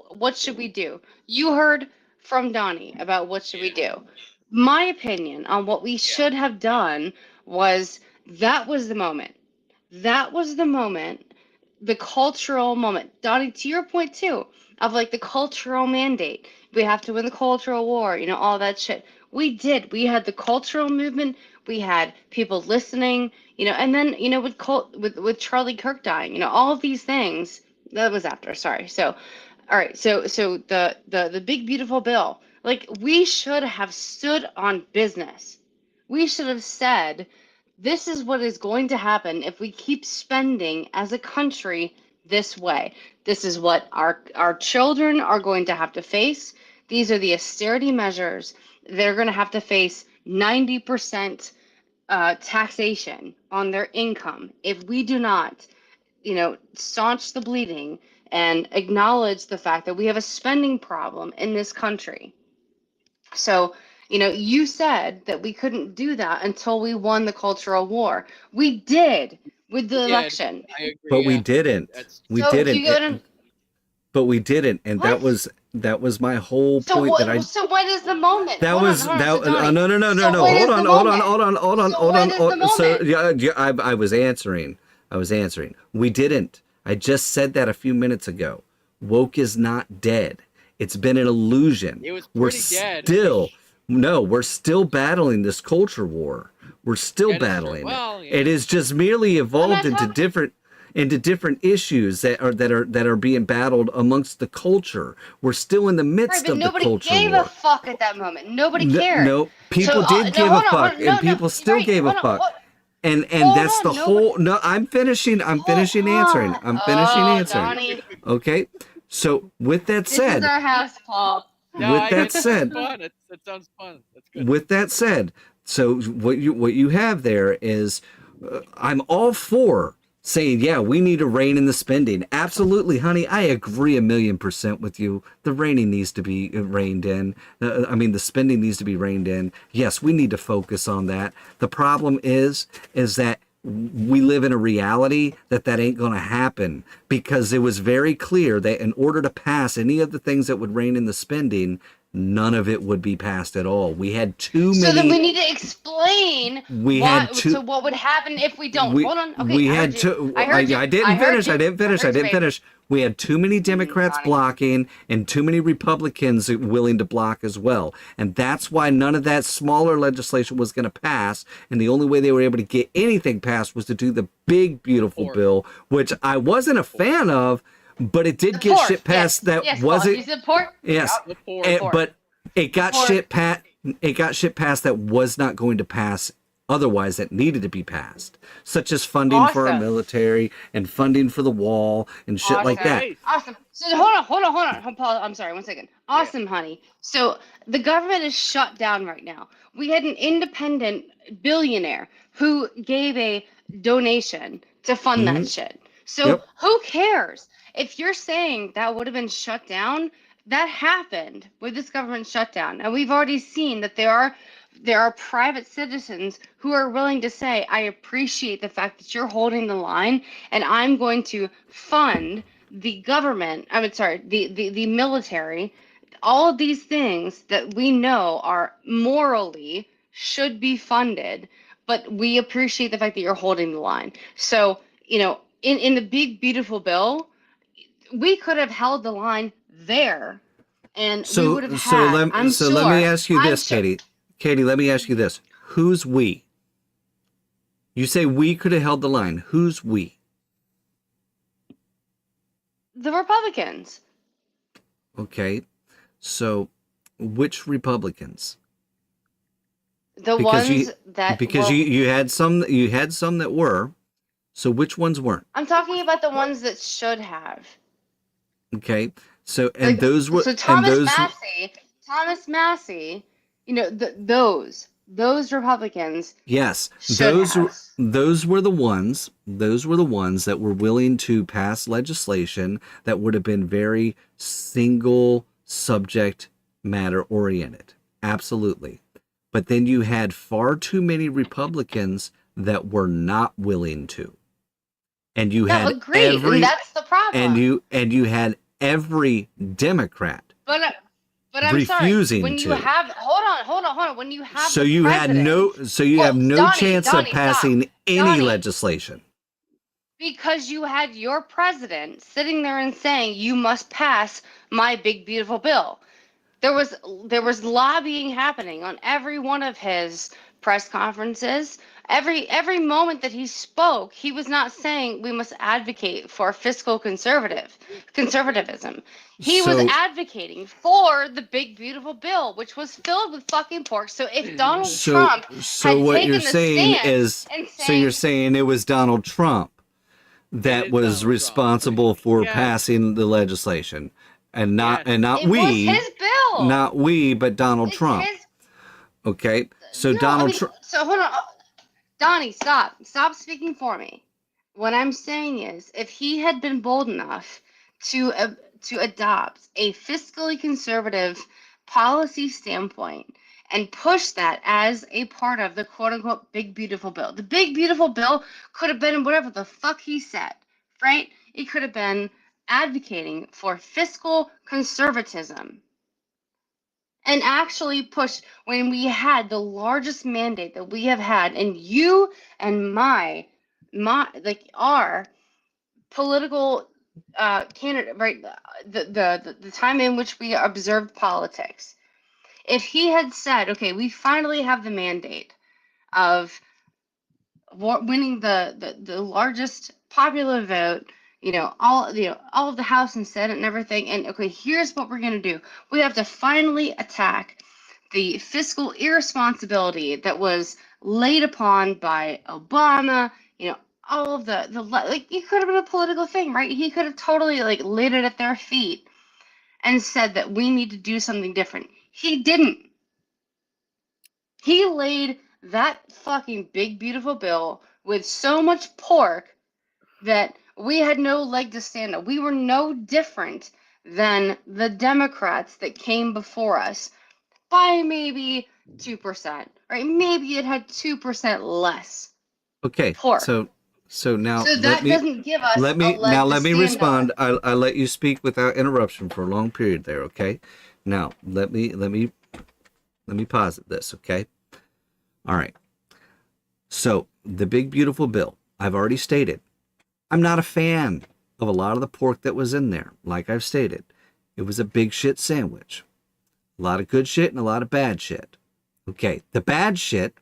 what should we do? You heard from Donnie about what should we do. My opinion on what we should have done was, that was the moment. The cultural moment. Donnie, to your point too, of like the cultural mandate. We have to win the cultural war, all that shit. We did. We had the cultural movement. We had people listening, and then, with Charlie Kirk dying, all of these things. That was after, sorry. So, all right. So the big, beautiful bill, like, we should have stood on business. We should have said, this is what is going to happen if we keep spending as a country this way. This is what our children are going to have to face. These are the austerity measures. They're going to have to face 90% taxation on their income if we do not, staunch the bleeding and acknowledge the fact that we have a spending problem in this country. So, you said that we couldn't do that until we won the cultural war. We did with the election. I agree. But we didn't. We didn't. But we didn't, and What? that was my whole point. So what is the moment? No. Hold on. So yeah, I was answering. We didn't. I just said that a few minutes ago. Woke is not dead. It's been an illusion. It was pretty dead. We're still battling this culture war. We're still battling it. It is just merely evolved into different issues that are being battled amongst the culture. We're still in the midst of the culture war. Nobody gave a fuck at that moment. Nobody cared. No, people did give a fuck, and people still gave a fuck. And that's the whole. No, I'm finishing answering. Donnie. Okay. So with that said, this is our house, Paul. With that said, it sounds fun. That's good. With that said, so what you have there is, I'm all for saying, yeah, we need to rein in the spending. Absolutely, honey, I agree 1,000,000% with you. The reining needs to be reined in. The spending needs to be reined in. Yes, we need to focus on that. The problem is that we live in a reality that ain't going to happen, because it was very clear that in order to pass any of the things that would rein in the spending, none of it would be passed at all. We had too many. So then we need to explain. So what would happen if we don't? Hold on. Okay. I didn't finish. We had too many Democrats blocking and too many Republicans willing to block as well. And that's why none of that smaller legislation was going to pass. And the only way they were able to get anything passed was to do the big, beautiful bill, which I wasn't a fan of, but it did get shit passed. Wasn't. Yes. But it got shit passed. It got shit passed that was not going to pass otherwise, that needed to be passed, such as funding for our military and funding for the wall and shit like that. Awesome. So hold on. Paul, I'm sorry, 1 second. Awesome, honey. So the government is shut down right now. We had an independent billionaire who gave a donation to fund that shit. So who cares? If you're saying that would have been shut down, that happened with this government shutdown. And we've already seen that there are private citizens who are willing to say, I appreciate the fact that you're holding the line, and I'm going to fund the government, the military, all of these things that we know are morally should be funded, but we appreciate the fact that you're holding the line. So, in the big, beautiful bill, we could have held the line there, and we would have had, let me ask you this, Katie. Katie, let me ask you this. Who's we? You say we could have held the line. Who's we? The Republicans. Okay. So, which Republicans? Because you had some that were. So which ones weren't? I'm talking about the ones that should have. Okay. So those were Thomas Massey, those Republicans. Yes, those were the ones that were willing to pass legislation that would have been very single subject matter oriented. Absolutely. But then you had far too many Republicans that were not willing to. And you had and that's the problem. And you had every Democrat but I'm refusing sorry. When you have hold on. When you have have no chance of passing any legislation. Because you had your president sitting there and saying, you must pass my big beautiful bill. There was lobbying happening on every one of his press conferences, every moment that he spoke, he was not saying we must advocate for fiscal conservatism. He was advocating for the big beautiful bill, which was filled with fucking pork. So if Donald Trump had what taken you're the saying stand is, and so saying, you're saying it was Donald Trump that was responsible for passing the legislation, and not it was his bill. not we, but Donald Trump. Okay, so Donald Trump. So hold on, Donnie, stop speaking for me. What I'm saying is, if he had been bold enough to adopt a fiscally conservative policy standpoint and push that as a part of the quote-unquote big beautiful bill, the big beautiful bill could have been whatever the fuck he said, right? It could have been advocating for fiscal conservatism and actually push when we had the largest mandate that we have had, and you and my like our political candidate, right? The time in which we observed politics. If he had said, okay, we finally have the mandate of winning the largest popular vote, all of the House and Senate and everything, and okay, here's what we're gonna do. We have to finally attack the fiscal irresponsibility that was laid upon by Obama. All of the like, it could have been a political thing, right? He could have totally like laid it at their feet and said that we need to do something different. He didn't. He laid that fucking big beautiful bill with so much pork that we had no leg to stand on. We were no different than the Democrats that came before us by maybe 2%, right? Maybe it had 2% less. Okay, pork. So now that doesn't give us let me a leg to stand respond. on. I let you speak without interruption for a long period there. Okay, now let me posit this. Okay, all right. So the big beautiful bill, I've already stated, I'm not a fan of a lot of the pork that was in there. Like I've stated, it was a big shit sandwich, a lot of good shit and a lot of bad shit. Okay, the bad shit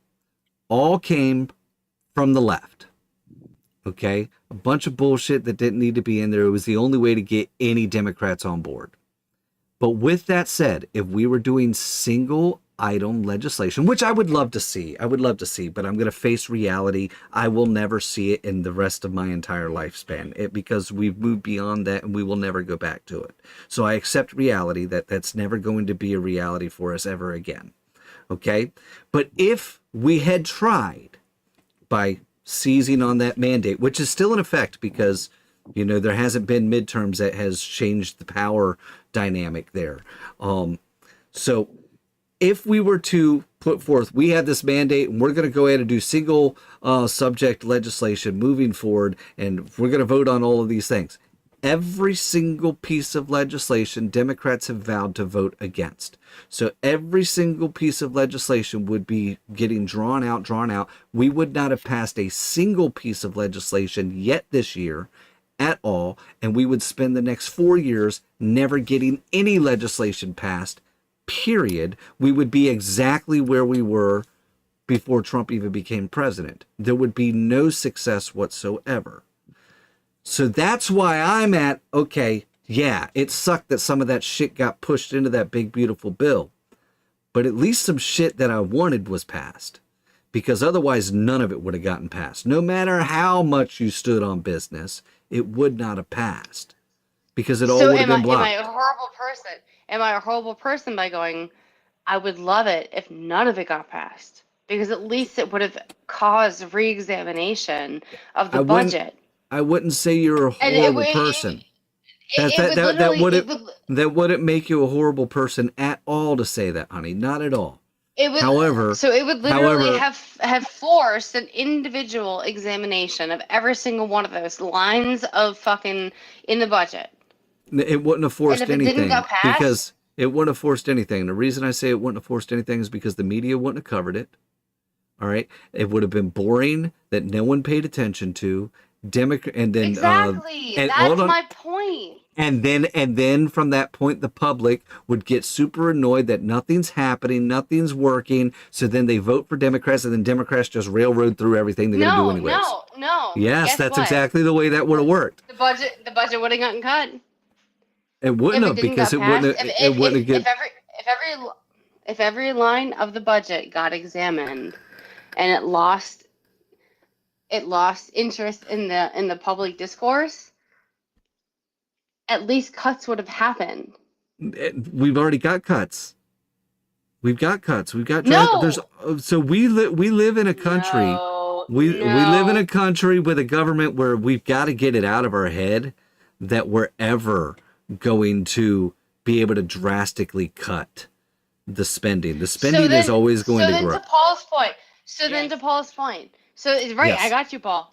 all came from the left. Okay, a bunch of bullshit that didn't need to be in there. It was the only way to get any Democrats on board. But with that said, if we were doing single item legislation, which I would love to see, but I'm going to face reality. I will never see it in the rest of my entire lifespan because we've moved beyond that and we will never go back to it. So I accept reality that that's never going to be a reality for us ever again. Okay, but if we had tried by seizing on that mandate, which is still in effect because, there hasn't been midterms that has changed the power dynamic there. So if we were to put forth, we have this mandate and we're going to go ahead and do single subject legislation moving forward, and we're going to vote on all of these things. Every single piece of legislation Democrats have vowed to vote against. So every single piece of legislation would be getting drawn out. We would not have passed a single piece of legislation yet this year at all, and we would spend the next 4 years never getting any legislation passed, period. We would be exactly where we were before Trump even became president. There would be no success whatsoever. So that's why I'm at, okay, yeah, it sucked that some of that shit got pushed into that big, beautiful bill. But at least some shit that I wanted was passed. Because otherwise, none of it would have gotten passed. No matter how much you stood on business, it would not have passed. Because it all would have been blocked. Am I a horrible person? Am I a horrible person by going, I would love it if none of it got passed? Because at least it would have caused re-examination of the budget. I wouldn't say you're a horrible person. That wouldn't make you a horrible person at all to say that, honey. Not at all. It would literally have forced an individual examination of every single one of those lines of fucking in the budget. It wouldn't have forced anything because it wouldn't have forced anything. The reason I say it wouldn't have forced anything is because the media wouldn't have covered it. All right, it would have been boring that no one paid attention to. Exactly. That's my point. And then from that point, the public would get super annoyed that nothing's happening, nothing's working. So then they vote for Democrats, and then Democrats just railroad through everything they're going to do anyways. No. Yes, Guess that's what? exactly the way that would have worked. The budget would have gotten cut. It wouldn't have, because it wouldn't have if every line of the budget got examined and it lost interest in the public discourse, at least cuts would have happened. We've already got cuts. We've got cuts. We've got so we live in a country. We live in a country with a government where we've got to get it out of our head that we're ever going to be able to drastically cut the spending. The spending is always going to grow. Then to Paul's point. So it's right. Yes. I got you, Paul.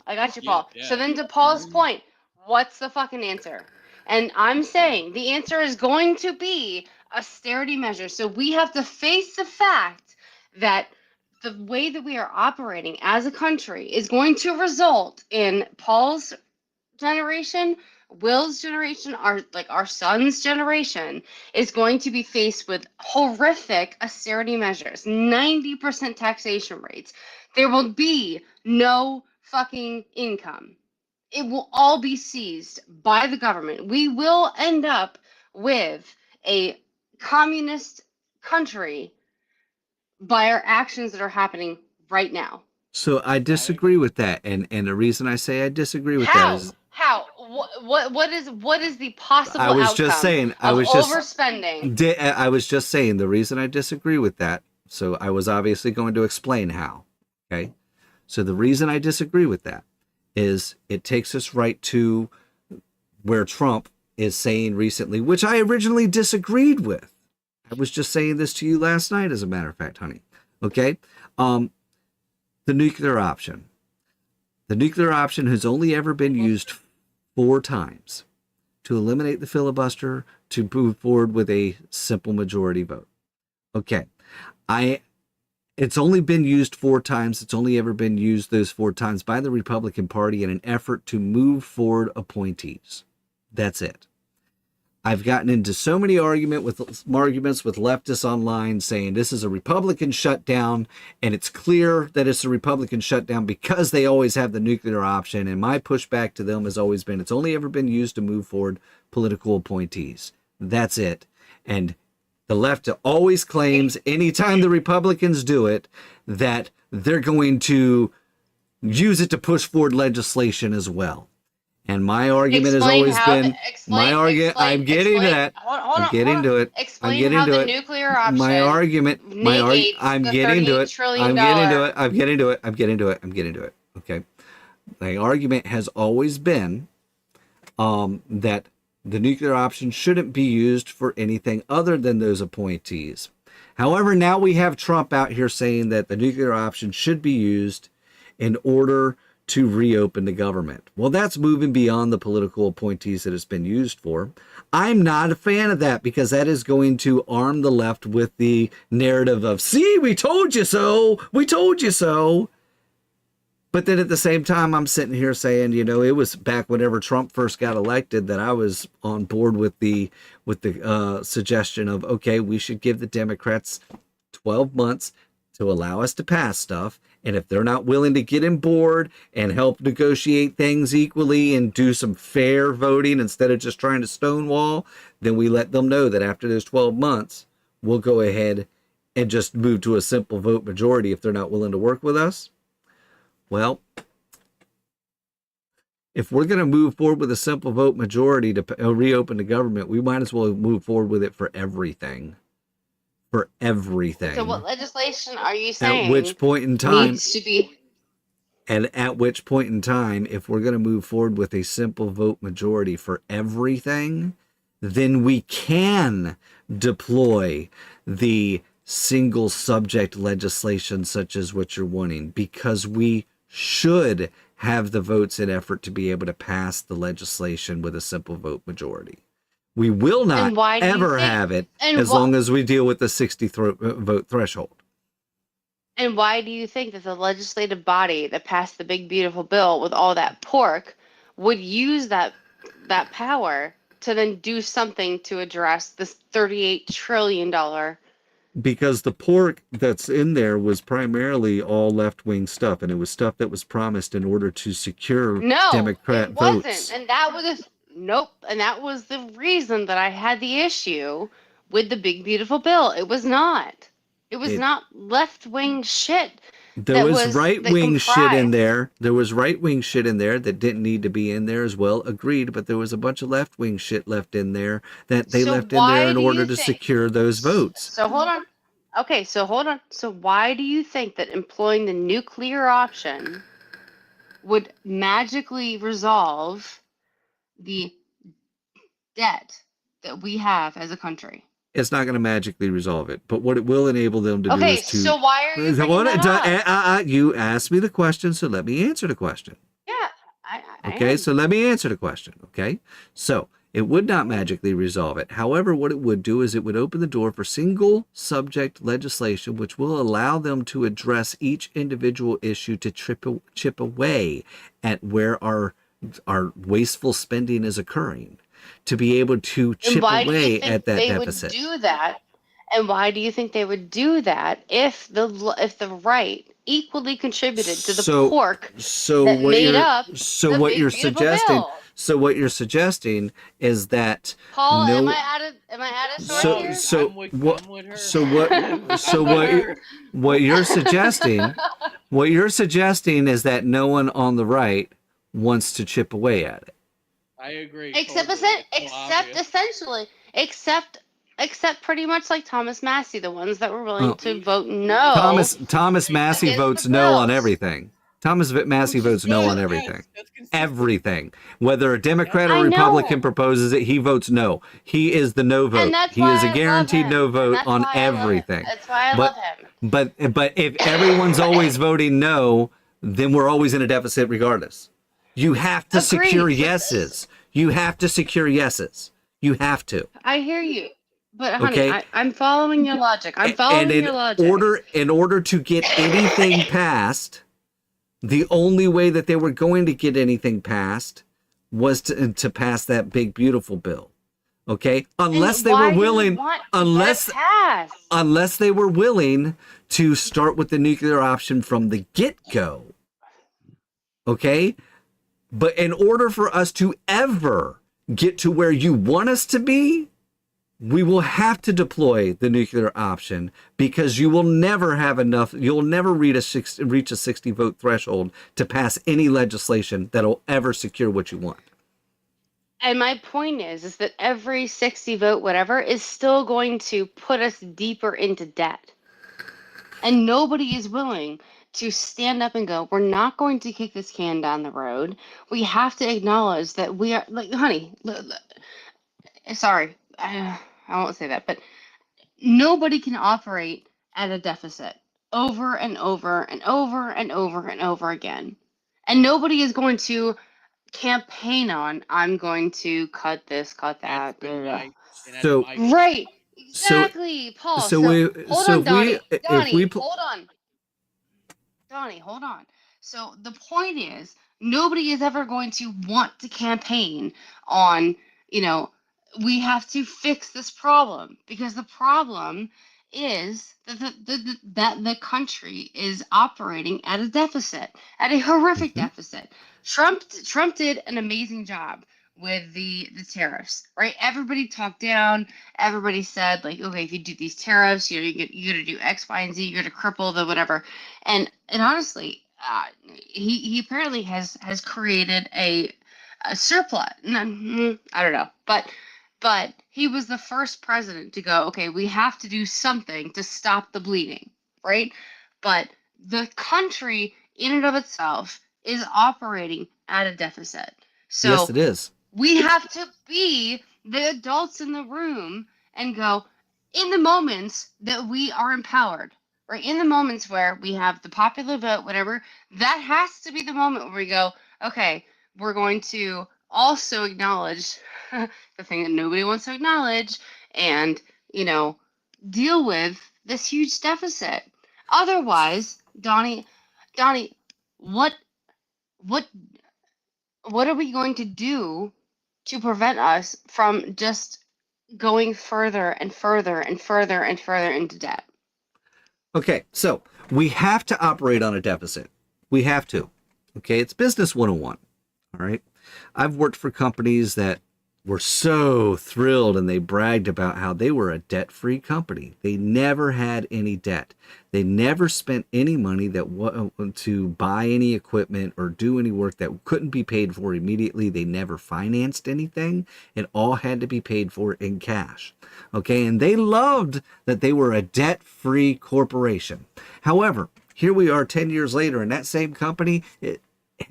Yeah. So then to Paul's point, what's the fucking answer? And I'm saying the answer is going to be austerity measures. So we have to face the fact that the way that we are operating as a country is going to result in Paul's generation, Will's generation, our son's generation is going to be faced with horrific austerity measures, 90% taxation rates. There will be no fucking income. It will all be seized by the government. We will end up with a communist country by our actions that are happening right now. So I disagree with that, and the reason I say I disagree with that is what is the possible outcome? Overspending. I was just saying the reason I disagree with that. So I was obviously going to explain how. Okay, so the reason I disagree with that is it takes us right to where Trump is saying recently, which I originally disagreed with. I was just saying this to you last night, as a matter of fact, honey. Okay, the nuclear option. The nuclear option has only ever been used 4 times to eliminate the filibuster, to move forward with a simple majority vote. Okay, it's only been used 4 times. It's only ever been used those 4 times by the Republican Party in an effort to move forward appointees. That's it. I've gotten into so many arguments with leftists online saying this is a Republican shutdown, and it's clear that it's a Republican shutdown because they always have the nuclear option. And my pushback to them has always been it's only ever been used to move forward political appointees. That's it. And the left always claims anytime the Republicans do it that they're going to use it to push forward legislation as well. And my argument has always been I'm getting to that. I'm getting to it. Explain how the nuclear option I'm getting to it. I'm getting to it. Okay. My argument has always been that the nuclear option shouldn't be used for anything other than those appointees. However, now we have Trump out here saying that the nuclear option should be used in order to reopen the government. Well, that's moving beyond the political appointees that it's been used for. I'm not a fan of that because that is going to arm the left with the narrative of, see, we told you so. We told you so. But then at the same time, I'm sitting here saying, you know, it was back whenever Trump first got elected that I was on board with the suggestion of, okay, we should give the Democrats 12 months to allow us to pass stuff. And if they're not willing to get on board and help negotiate things equally and do some fair voting instead of just trying to stonewall, then we let them know that after those 12 months, we'll go ahead and just move to a simple vote majority if they're not willing to work with us. Well, if we're going to move forward with a simple vote majority to reopen the government, we might as well move forward with it for everything. For everything. So what legislation are you saying? At which point in time needs to be? And at which point in time, if we're going to move forward with a simple vote majority for everything, then we can deploy the single subject legislation such as what you're wanting, because we should have the votes in effort to be able to pass the legislation with a simple vote majority. We will not ever have it as long as we deal with the 60 vote threshold. And why do you think that the legislative body that passed the big beautiful bill with all that pork would use that power to then do something to address this $38 trillion? Because the pork that's in there was primarily all left-wing stuff, and it was stuff that was promised in order to secure Democrat it votes. Wasn't, and that was nope, and that was the reason that I had the issue with the big beautiful bill. It was not. It was not left-wing shit. There was right-wing shit in there. There was right-wing shit in there that didn't need to be in there as well. Agreed, but there was a bunch of left-wing shit left in there that they left in there in order to secure those votes. So hold on. Okay, so hold on. So why do you think that employing the nuclear option would magically resolve the debt that we have as a country? It's not going to magically resolve it, but what it will enable them to do is to... so why are you bringing that up? You asked me the question, so let me answer the question. Yeah, Okay, so let me answer the question, okay? So, it would not magically resolve it. However, what it would do is it would open the door for single subject legislation, which will allow them to address each individual issue to chip away at where our wasteful spending is occurring, to be able to chip away at that deficit. Would do that? And why do you think they would do that if the right equally contributed to the pork that made up the what big, you're beautiful suggesting bill? So what you're suggesting is that Paul, am I out of sorts here? What you're suggesting is that no one on the right wants to chip away at it. I agree. Except pretty much like Thomas Massey, the ones that were willing to vote no. Thomas Massey votes no on everything. Thomas Massey votes no on everything. Everything. Whether a Democrat or Republican proposes it, he votes no. He is the no vote. He is a guaranteed no vote on everything. That's why I love him. But if everyone's always voting no, then we're always in a deficit regardless. You have to secure yeses. You have to secure yeses. You have to. I hear you. But honey, I'm following your logic. In order to get anything passed, the only way that they were going to get anything passed was to pass that big beautiful bill. Okay? Unless they were willing unless they were willing to start with the nuclear option from the get-go. Okay? But in order for us to ever get to where you want us to be, we will have to deploy the nuclear option, because you will never have enough. You'll never reach a 60 vote threshold to pass any legislation that'll ever secure what you want. And my point is that every 60 vote whatever is still going to put us deeper into debt. And nobody is willing to stand up and go, we're not going to kick this can down the road. We have to acknowledge that we are, like, honey, sorry, I won't say that, but nobody can operate at a deficit over and over and over and over and over again. And nobody is going to campaign on, I'm going to cut this, cut that. Right. Exactly, Paul. Hold on, Donnie. Donnie, hold on. So the point is, nobody is ever going to want to campaign on, we have to fix this problem, because the problem is that the country is operating at a deficit, at a horrific deficit. Trump did an amazing job with the tariffs, right? Everybody talked down. Everybody said, like, okay, if you do these tariffs, you're gonna do X, Y, and Z. You're gonna cripple the whatever. And honestly, he apparently has created a surplus. I don't know, but he was the first president to go, okay, we have to do something to stop the bleeding, right? But the country in and of itself is operating at a deficit. So yes, it is. We have to be the adults in the room and go, in the moments that we are empowered, right? In the moments where we have the popular vote, whatever, that has to be the moment where we go, okay, we're going to also acknowledge the thing that nobody wants to acknowledge, and deal with this huge deficit. Otherwise, Donnie, what are we going to do to prevent us from just going further and further and further and further into debt. Okay, so we have to operate on a deficit. We have to. Okay, it's business 101. All right. I've worked for companies that were so thrilled and they bragged about how they were a debt-free company. They never had any debt. They never spent any money to buy any equipment or do any work that couldn't be paid for immediately. They never financed anything. It all had to be paid for in cash. Okay, and they loved that they were a debt-free corporation. However, here we are 10 years later, and that same company,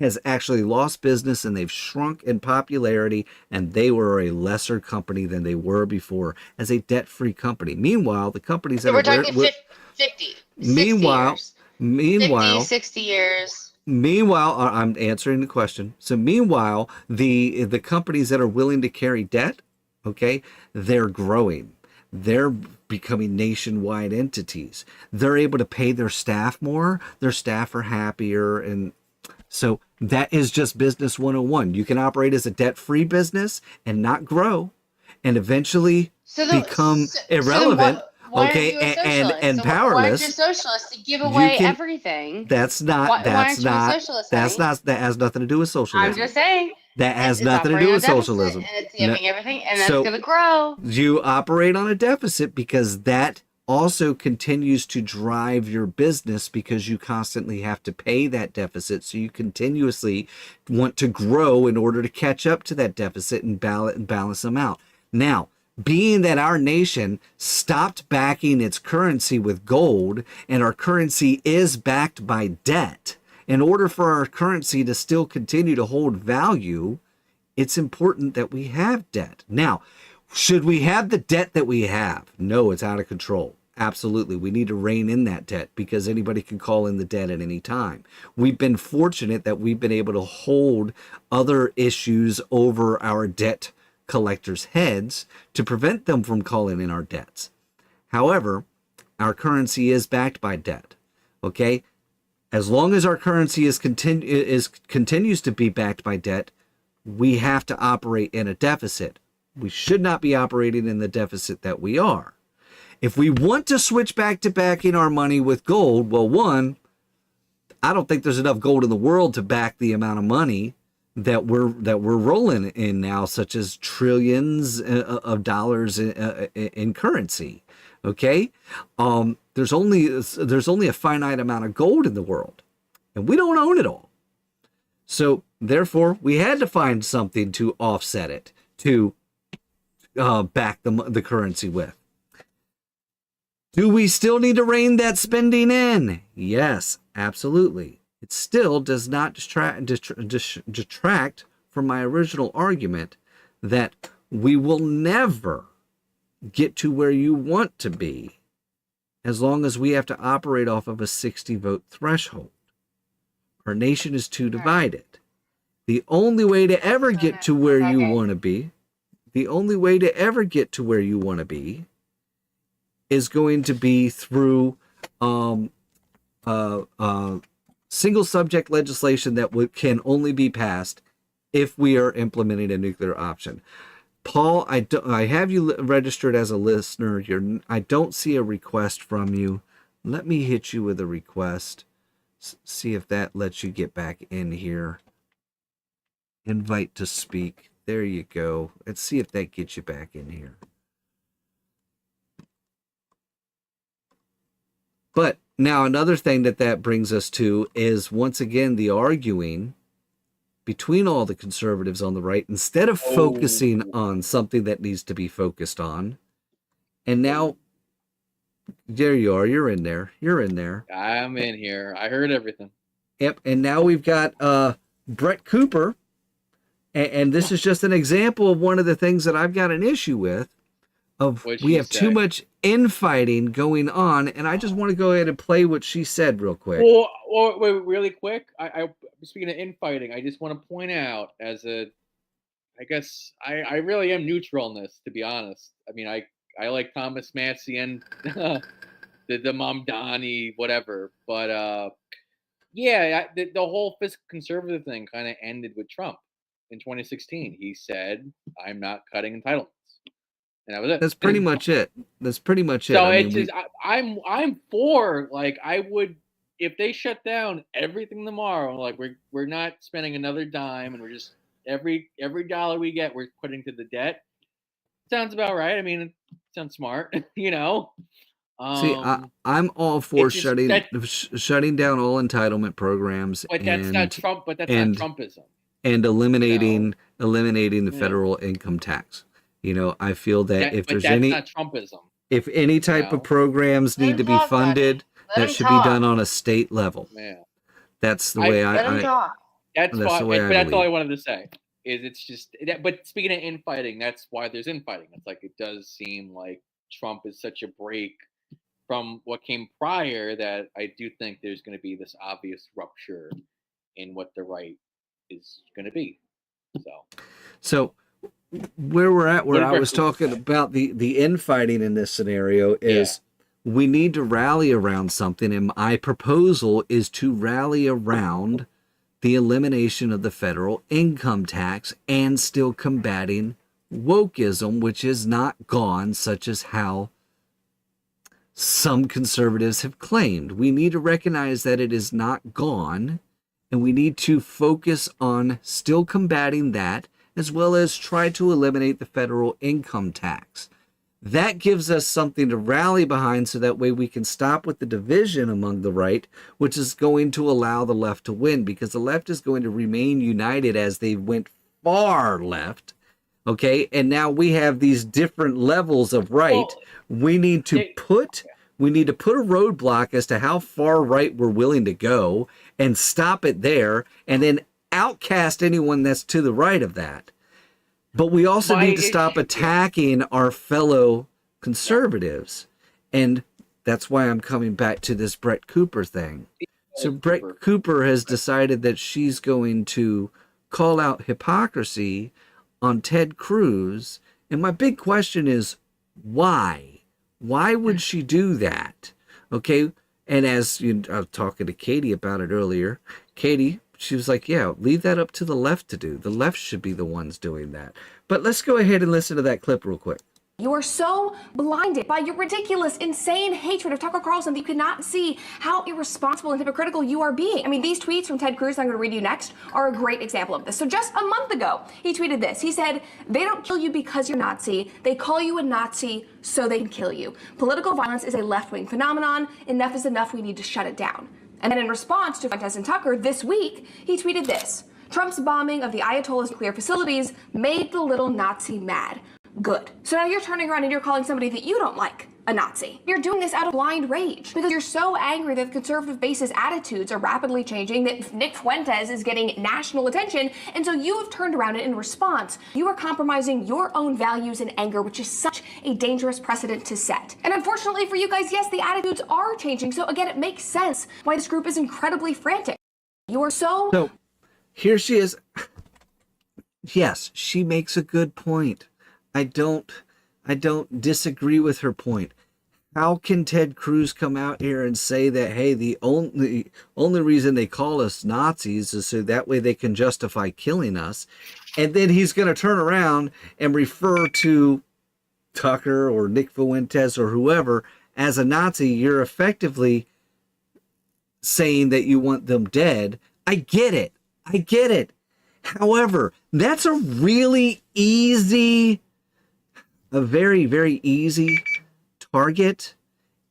has actually lost business and they've shrunk in popularity, and they were a lesser company than they were before as a debt-free company. Meanwhile, the companies So that we're are talking 50, 60 years. Meanwhile, 50, 60 years. Meanwhile, I'm answering the question. So meanwhile, the companies that are willing to carry debt, okay, they're growing. They're becoming nationwide entities. They're able to pay their staff more. Their staff are happier. And so that is just business 101. You can operate as a debt-free business and not grow and eventually become irrelevant. Why aren't you a socialist? And powerless. Why aren't you a socialist to give away everything? Why aren't you a socialist, that has nothing to do with socialism. I'm just saying. That has nothing to do with socialism. And it's giving everything, and that's going to grow. You operate on a deficit because that also continues to drive your business, because you constantly have to pay that deficit. So you continuously want to grow in order to catch up to that deficit and balance them out. Now, being that our nation stopped backing its currency with gold and our currency is backed by debt, in order for our currency to still continue to hold value, it's important that we have debt. Now, should we have the debt that we have? No, it's out of control. Absolutely. We need to rein in that debt, because anybody can call in the debt at any time. We've been fortunate that we've been able to hold other issues over our debt collectors' heads to prevent them from calling in our debts. However, our currency is backed by debt. Okay? As long as our currency continues to be backed by debt, we have to operate in a deficit. We should not be operating in the deficit that we are. If we want to switch back to backing our money with gold, well, one, I don't think there's enough gold in the world to back the amount of money that we're rolling in now, such as trillions of dollars in currency. Okay, there's only a finite amount of gold in the world, and we don't own it all. So therefore, we had to find something to offset it, to back the currency with. Do we still need to rein that spending in? Yes, absolutely. It still does not detract from my original argument that we will never get to where you want to be as long as we have to operate off of a 60-vote threshold. Our nation is too divided. The only way to ever get to where you want to be, is going to be through single subject legislation that can only be passed if we are implementing a nuclear option. Paul, I have you registered as a listener. I don't see a request from you. Let me hit you with a request. See if that lets you get back in here. Invite to speak. There you go. Let's see if that gets you back in here. But now another thing that brings us to is, once again, the arguing between all the conservatives on the right, instead of focusing on something that needs to be focused on. And now, there you are. You're in there. I'm in here. I heard everything. Yep. And now we've got Brett Cooper. And this is just an example of one of the things that I've got an issue with. We have too much infighting going on, and I just want to go ahead and play what she said real quick. Well, wait, really quick. I speaking of infighting, I just want to point out, I guess I really am neutral on this, to be honest. I mean, I like Thomas Massey and the Mom Donny, whatever. But yeah, the whole fiscal conservative thing kind of ended with Trump. in 2016. He said, "I'm not cutting entitlements," and that was it. That's pretty much it. That's pretty much it. So it's just I'm for, like, I would, if they shut down everything tomorrow, like we're not spending another dime, and we're just every dollar we get we're putting to the debt. Sounds about right. I mean, it sounds smart, you know. See, I'm all for shutting down all entitlement programs, but that's not Trump. But that's not Trumpism. And eliminating the federal income tax. You know, I feel that if there's that's not Trumpism. If any type of programs need to be funded, that should be done on a state level. Yeah. That's the way That's fine. But that's all I wanted to say. Is it's just that. But speaking of infighting, that's why there's infighting. It's like, it does seem like Trump is such a break from what came prior that I do think there's going to be this obvious rupture in what the right is going to be. So where we're at, where I was talking about the infighting in this scenario is we need to rally around something. And my proposal is to rally around the elimination of the federal income tax and still combating wokeism, which is not gone, such as how some conservatives have claimed. We need to recognize that it is not gone, and we need to focus on still combating that, as well as try to eliminate the federal income tax. That gives us something to rally behind, so that way we can stop with the division among the right, which is going to allow the left to win, because the left is going to remain united as they went far left. Okay, and now we have these different levels of right. We need to put a roadblock as to how far right we're willing to go and stop it there, and then outcast anyone that's to the right of that. But we also need to stop attacking our fellow conservatives. And that's why I'm coming back to this Brett Cooper thing. So Brett Cooper has decided that she's going to call out hypocrisy on Ted Cruz. And my big question is, why? Why would she do that? Okay. And as I was talking to Katie about it earlier, Katie, she was like, yeah, leave that up to the left to do. The left should be the ones doing that. But let's go ahead and listen to that clip real quick. You are so blinded by your ridiculous, insane hatred of Tucker Carlson that you cannot see how irresponsible and hypocritical you are being. I mean, these tweets from Ted Cruz, I'm going to read you next, are a great example of this. So just a month ago, he tweeted this. He said, "They don't kill you because you're Nazi. They call you a Nazi so they can kill you. Political violence is a left-wing phenomenon. Enough is enough. We need to shut it down." And then in response to Vance and Tucker this week, he tweeted this: "Trump's bombing of the Ayatollah's nuclear facilities made the little Nazi mad. Good." So now you're turning around and you're calling somebody that you don't like a Nazi. You're doing this out of blind rage because you're so angry that the conservative base's attitudes are rapidly changing, that Nick Fuentes is getting national attention, and so you have turned around and in response, you are compromising your own values in anger, which is such a dangerous precedent to set. And unfortunately for you guys, yes, the attitudes are changing. So again, it makes sense why this group is incredibly frantic. You are so here she is. Yes, she makes a good point. I don't disagree with her point. How can Ted Cruz come out here and say that, hey, the only reason they call us Nazis is so that way they can justify killing us, and then he's going to turn around and refer to Tucker or Nick Fuentes or whoever as a Nazi? You're effectively saying that you want them dead. I get it. However, that's a very, very easy target,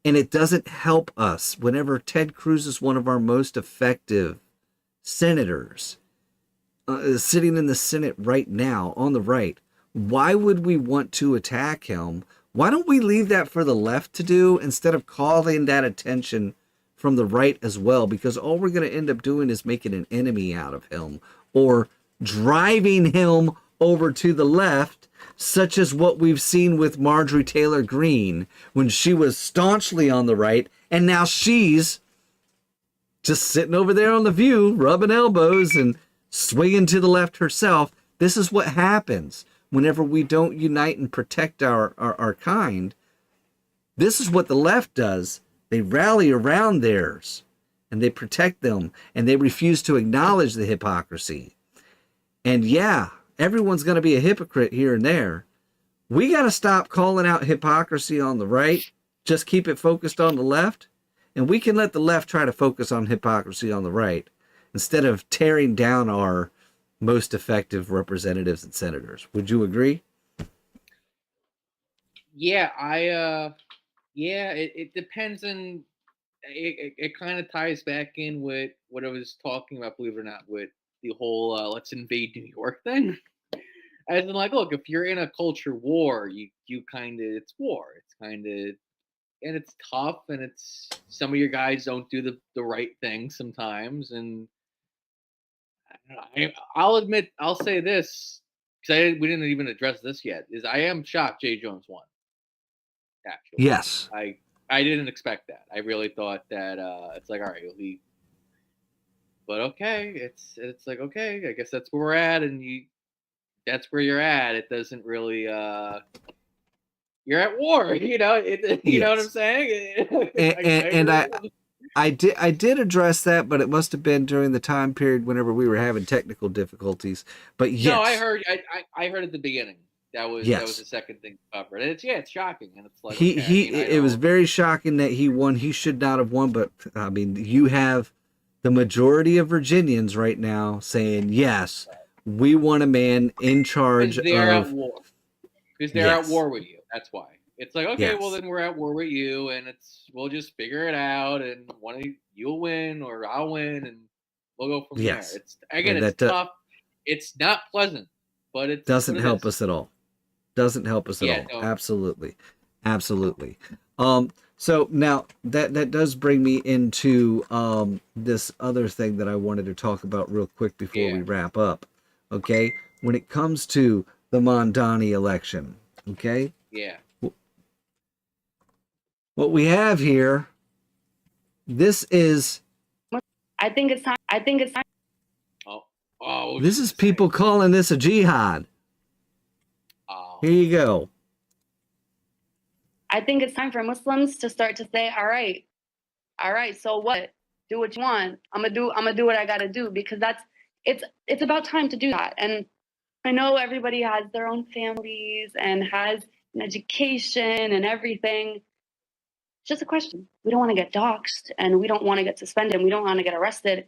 and it doesn't help us whenever Ted Cruz is one of our most effective senators sitting in the Senate right now on the right. Why would we want to attack him? Why don't we leave that for the left to do instead of calling that attention from the right as well? Because all we're going to end up doing is making an enemy out of him, or driving him over to the left, such as what we've seen with Marjorie Taylor Greene when she was staunchly on the right, and now she's just sitting over there on The View, rubbing elbows and swinging to the left herself. This is what happens whenever we don't unite and protect our kind. This is what the left does. They rally around theirs, and they protect them, and they refuse to acknowledge the hypocrisy. And yeah, everyone's going to be a hypocrite here and there. We got to stop calling out hypocrisy on the right. Just keep it focused on the left. And we can let the left try to focus on hypocrisy on the right instead of tearing down our most effective representatives and senators. Would you agree? Yeah, it depends on, it kind of ties back in with what I was talking about, believe it or not, with the whole let's invade New York thing. As in, like, look, if you're in a culture war, you kind of, it's war. It's kind of, and it's tough, and it's, some of your guys don't do the right thing sometimes, and I'll admit, I'll say this, because we didn't even address this yet, is I am shocked Jay Jones won. Actually, yes, I didn't expect that. I really thought that it's like, all right, but okay, it's like, okay, I guess that's where we're at, and that's where you're at. It doesn't really you're at war, you know. You know what I'm saying? And I did address that, but it must have been during the time period whenever we were having technical difficulties. But yes, no, I heard at the beginning. That was the second thing covered. And it's shocking, and it's like, it was very shocking that he won. He should not have won, but I mean, you have the majority of Virginians right now saying yes, we want a man in charge of. At war. Because they're at war with you. That's why. It's like, okay, well then we're at war with you, and we'll just figure it out, and one of you'll win or I'll win, and we'll go from there. It's again, it's tough. It's not pleasant, but it doesn't help us at all. Doesn't help us at all. No. Absolutely. So now that does bring me into this other thing that I wanted to talk about real quick before we wrap up. Okay, when it comes to the Mondani election, okay? Yeah. What we have here, this is. I think it's time. Oh. This is people calling this a jihad. Oh. Here you go. I think it's time for Muslims to start to say, all right, so what? Do what you want. I'm gonna do what I gotta do, because it's about time to do that. And I know everybody has their own families and has an education and everything. It's just a question. We don't want to get doxxed, and we don't want to get suspended, and we don't want to get arrested.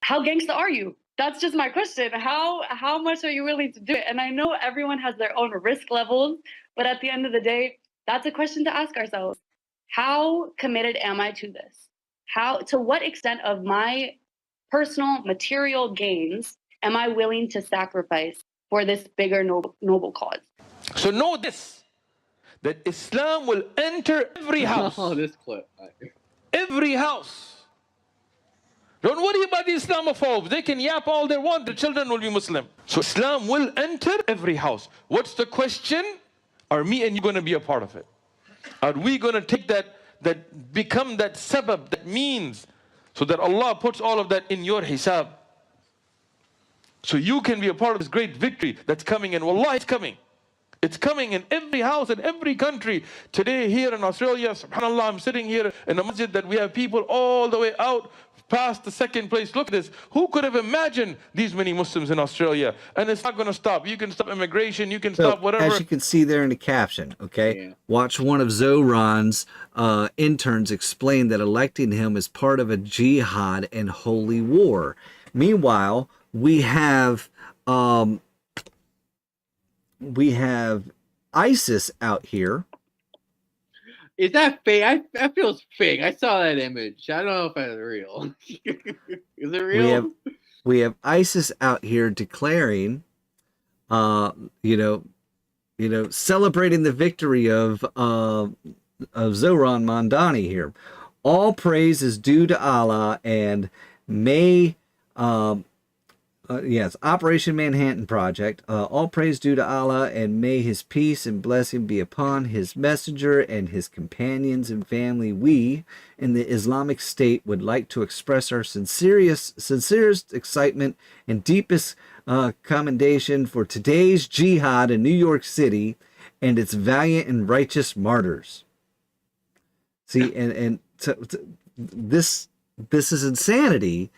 How gangsta are you? That's just my question. How much are you willing to do it? And I know everyone has their own risk levels, but at the end of the day, that's a question to ask ourselves. How committed am I to this? To what extent of my personal material gains am I willing to sacrifice for this bigger noble cause? So know this, that Islam will enter every house. Oh, this clip. Every house. Don't worry about the Islamophobes. They can yap all they want. The children will be Muslim. So Islam will enter every house. What's the question? Are me and you going to be a part of it? Are we going to take that become that sabab, that means, so that Allah puts all of that in your hisab? So you can be a part of this great victory that's coming, and wallah, it's coming. It's coming in every house, in every country. Today here in Australia, subhanAllah, I'm sitting here in a masjid that we have people all the way out past the second place. Look at this. Who could have imagined these many Muslims in Australia? And it's not going to stop. You can stop immigration. You can stop whatever. As you can see there in the caption, okay? Watch one of Zohran's interns explain that electing him is part of a jihad and holy war. Meanwhile, we have ISIS out here. Is that fake? That feels fake. I saw that image. I don't know if that's real. Is it real? We have ISIS out here declaring, celebrating the victory of Zohran Mondani here. All praise is due to Allah, and may Operation Manhattan Project. All praise due to Allah, and may His peace and blessing be upon His messenger and his companions and family. We, in the Islamic State, would like to express our sincerest excitement and deepest commendation for today's jihad in New York City and its valiant and righteous martyrs. See, and this is insanity.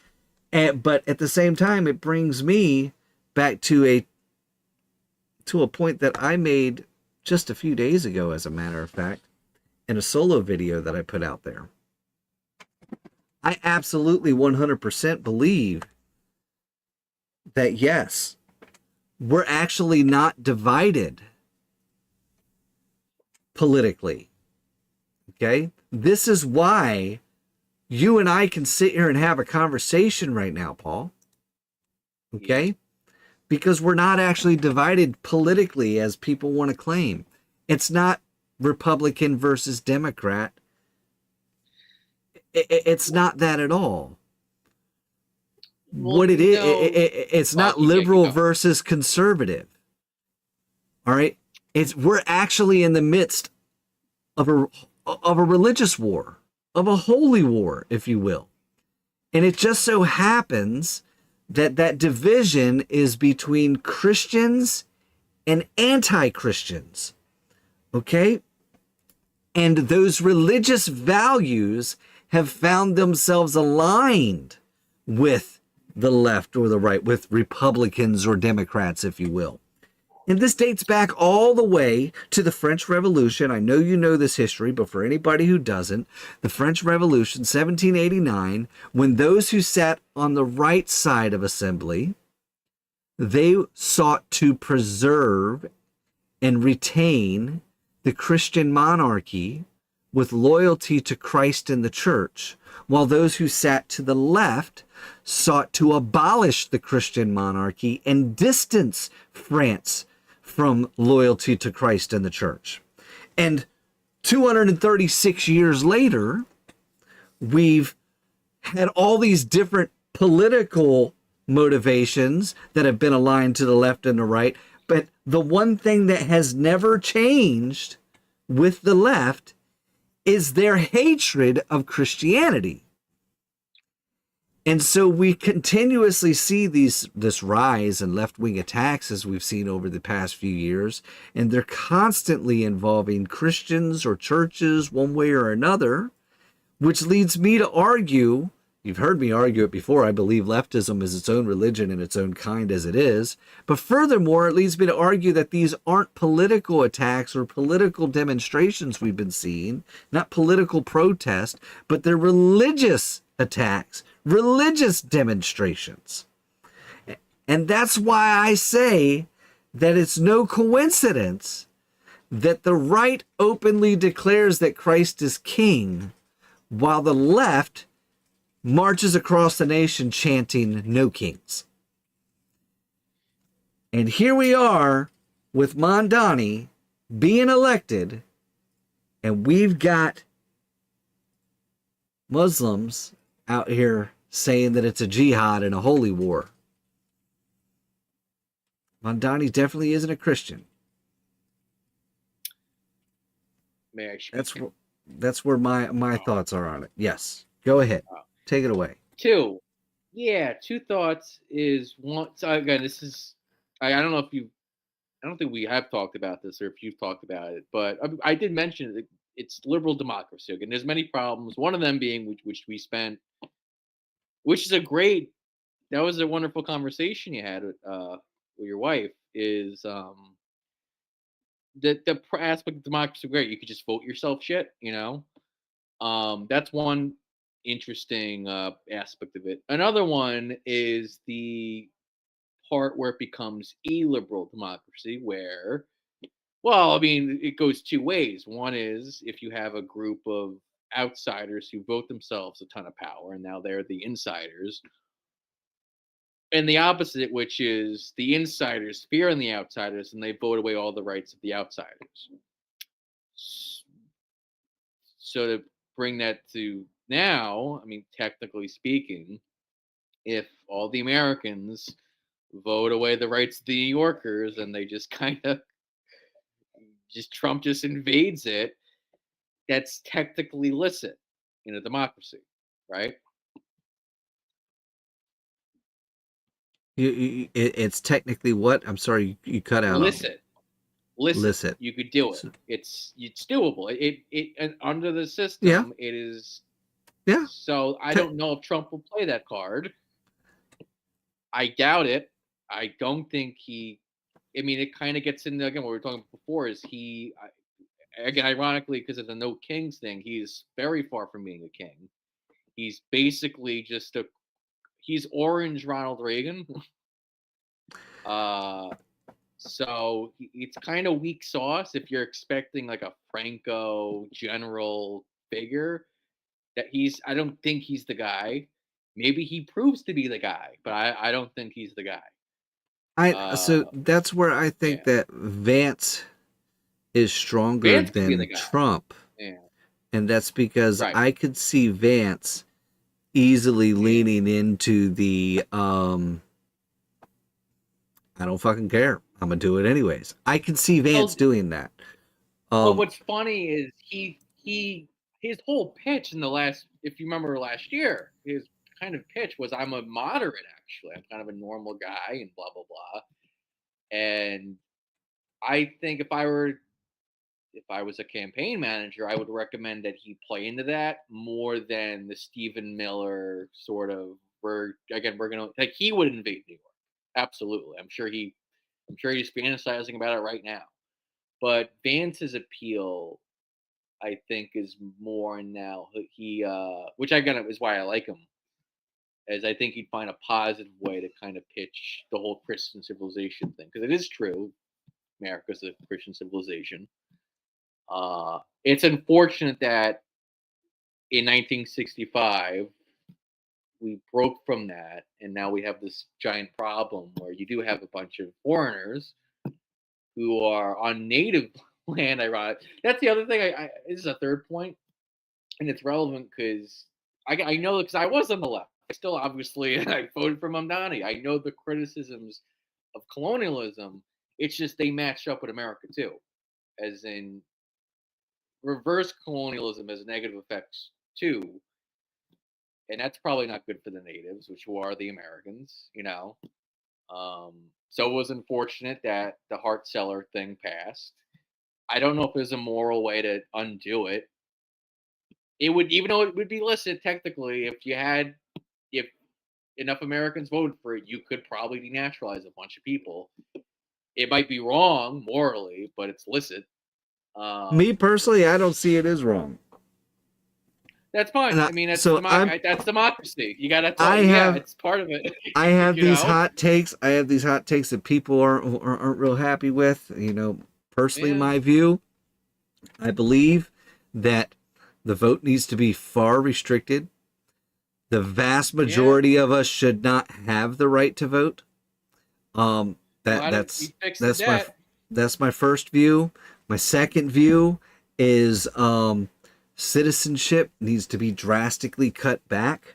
But at the same time, it brings me back to a point that I made just a few days ago, as a matter of fact, in a solo video that I put out there. I absolutely 100% believe that, yes, we're actually not divided politically. Okay? This is why you and I can sit here and have a conversation right now, Paul. Okay? Because we're not actually divided politically as people want to claim. It's not Republican versus Democrat. It's not that at all. What it is, it's not liberal versus conservative. All right? We're actually in the midst of a religious war, of a holy war, if you will. And it just so happens that division is between Christians and anti-Christians. Okay? And those religious values have found themselves aligned with the left or the right, with Republicans or Democrats, if you will. And this dates back all the way to the French Revolution. I know you know this history, but for anybody who doesn't, the French Revolution, 1789, when those who sat on the right side of assembly, they sought to preserve and retain the Christian monarchy with loyalty to Christ and the church, while those who sat to the left sought to abolish the Christian monarchy and distance France from loyalty to Christ and the church. And 236 years later, we've had all these different political motivations that have been aligned to the left and the right. But the one thing that has never changed with the left is their hatred of Christianity. And so we continuously see this rise in left-wing attacks, as we've seen over the past few years, and they're constantly involving Christians or churches one way or another, which leads me to argue, you've heard me argue it before, I believe leftism is its own religion and its own kind as it is, but furthermore, it leads me to argue that these aren't political attacks or political demonstrations we've been seeing, not political protest, but they're religious attacks, religious demonstrations. And that's why I say that it's no coincidence that the right openly declares that Christ is king, while the left marches across the nation chanting "No Kings." And here we are with Mondani being elected, and we've got Muslims out here saying that it's a jihad and a holy war. Mondani definitely isn't a Christian. May I speak? That's where my thoughts are on it. Yes, go ahead. Take it away. Two thoughts is one. So again, this is I don't know if I don't think we have talked about this or if you've talked about it, but I did mention it. It's liberal democracy. Again, there's many problems. One of them being which we spent, which is that was a wonderful conversation you had with your wife, is the aspect of democracy. Great, you could just vote yourself shit, that's one interesting aspect of it. Another one is the part where it becomes illiberal democracy, where, well, I mean, it goes two ways. One is if you have a group of outsiders who vote themselves a ton of power, and now they're the insiders. And the opposite, which is the insiders fearing the outsiders, and they vote away all the rights of the outsiders. So to bring that to now, I mean, technically speaking, if all the Americans vote away the rights of the New Yorkers and they just kind of Trump just invades it, that's technically licit in a democracy, right? It's technically what? I'm sorry, you cut out. Licit. You could do it. It's doable. It and under the system, it is. Yeah. So I don't know if Trump will play that card. I doubt it. I don't think he. I mean, it kind of gets into again what we were talking about before. Is he again, ironically, because of the no kings thing, he's very far from being a king. He's basically just he's orange Ronald Reagan. So it's kind of weak sauce if you're expecting like a Franco general figure. That I don't think he's the guy. Maybe he proves to be the guy, but I don't think he's the guy. So that's where I think that Vance is stronger Vance than Trump. Yeah. And that's because I could see Vance easily leaning into the I don't fucking care. I'm gonna do it anyways. I can see Vance doing that. But what's funny is his whole pitch in the last, if you remember last year, his kind of pitch was, I'm a moderate, actually. I'm kind of a normal guy and blah, blah, blah. And I think if I was a campaign manager, I would recommend that he play into that more than the Stephen Miller sort of, we're gonna, like, he would invade New York. Absolutely. I'm sure he's fantasizing about it right now. But Vance's appeal, I think, is more now which is why I like him, as I think he'd find a positive way to kind of pitch the whole Christian civilization thing, because it is true, America's a Christian civilization. It's unfortunate that in 1965 we broke from that, and now we have this giant problem where you do have a bunch of foreigners who are on native land. Ironic. That's the other thing. This is a third point, and it's relevant because I know, because I was on the left. I still obviously I voted for Mamdani. I know the criticisms of colonialism. It's just they match up with America too, as in reverse colonialism has negative effects too, and that's probably not good for the natives, which are the Americans. So it was unfortunate that the Hart-Celler thing passed. I don't know if there's a moral way to undo it. It would, even though it would be licit technically, if enough Americans voted for it, you could probably denaturalize a bunch of people. It might be wrong morally, but it's licit. Me personally, I don't see it as wrong. That's fine. I mean, that's democracy. You got to. It's part of it. I have these hot takes. I have these hot takes that people aren't real happy with. Personally, my view, I believe that the vote needs to be far restricted. The vast majority of us should not have the right to vote. That's my first view. My second view is citizenship needs to be drastically cut back.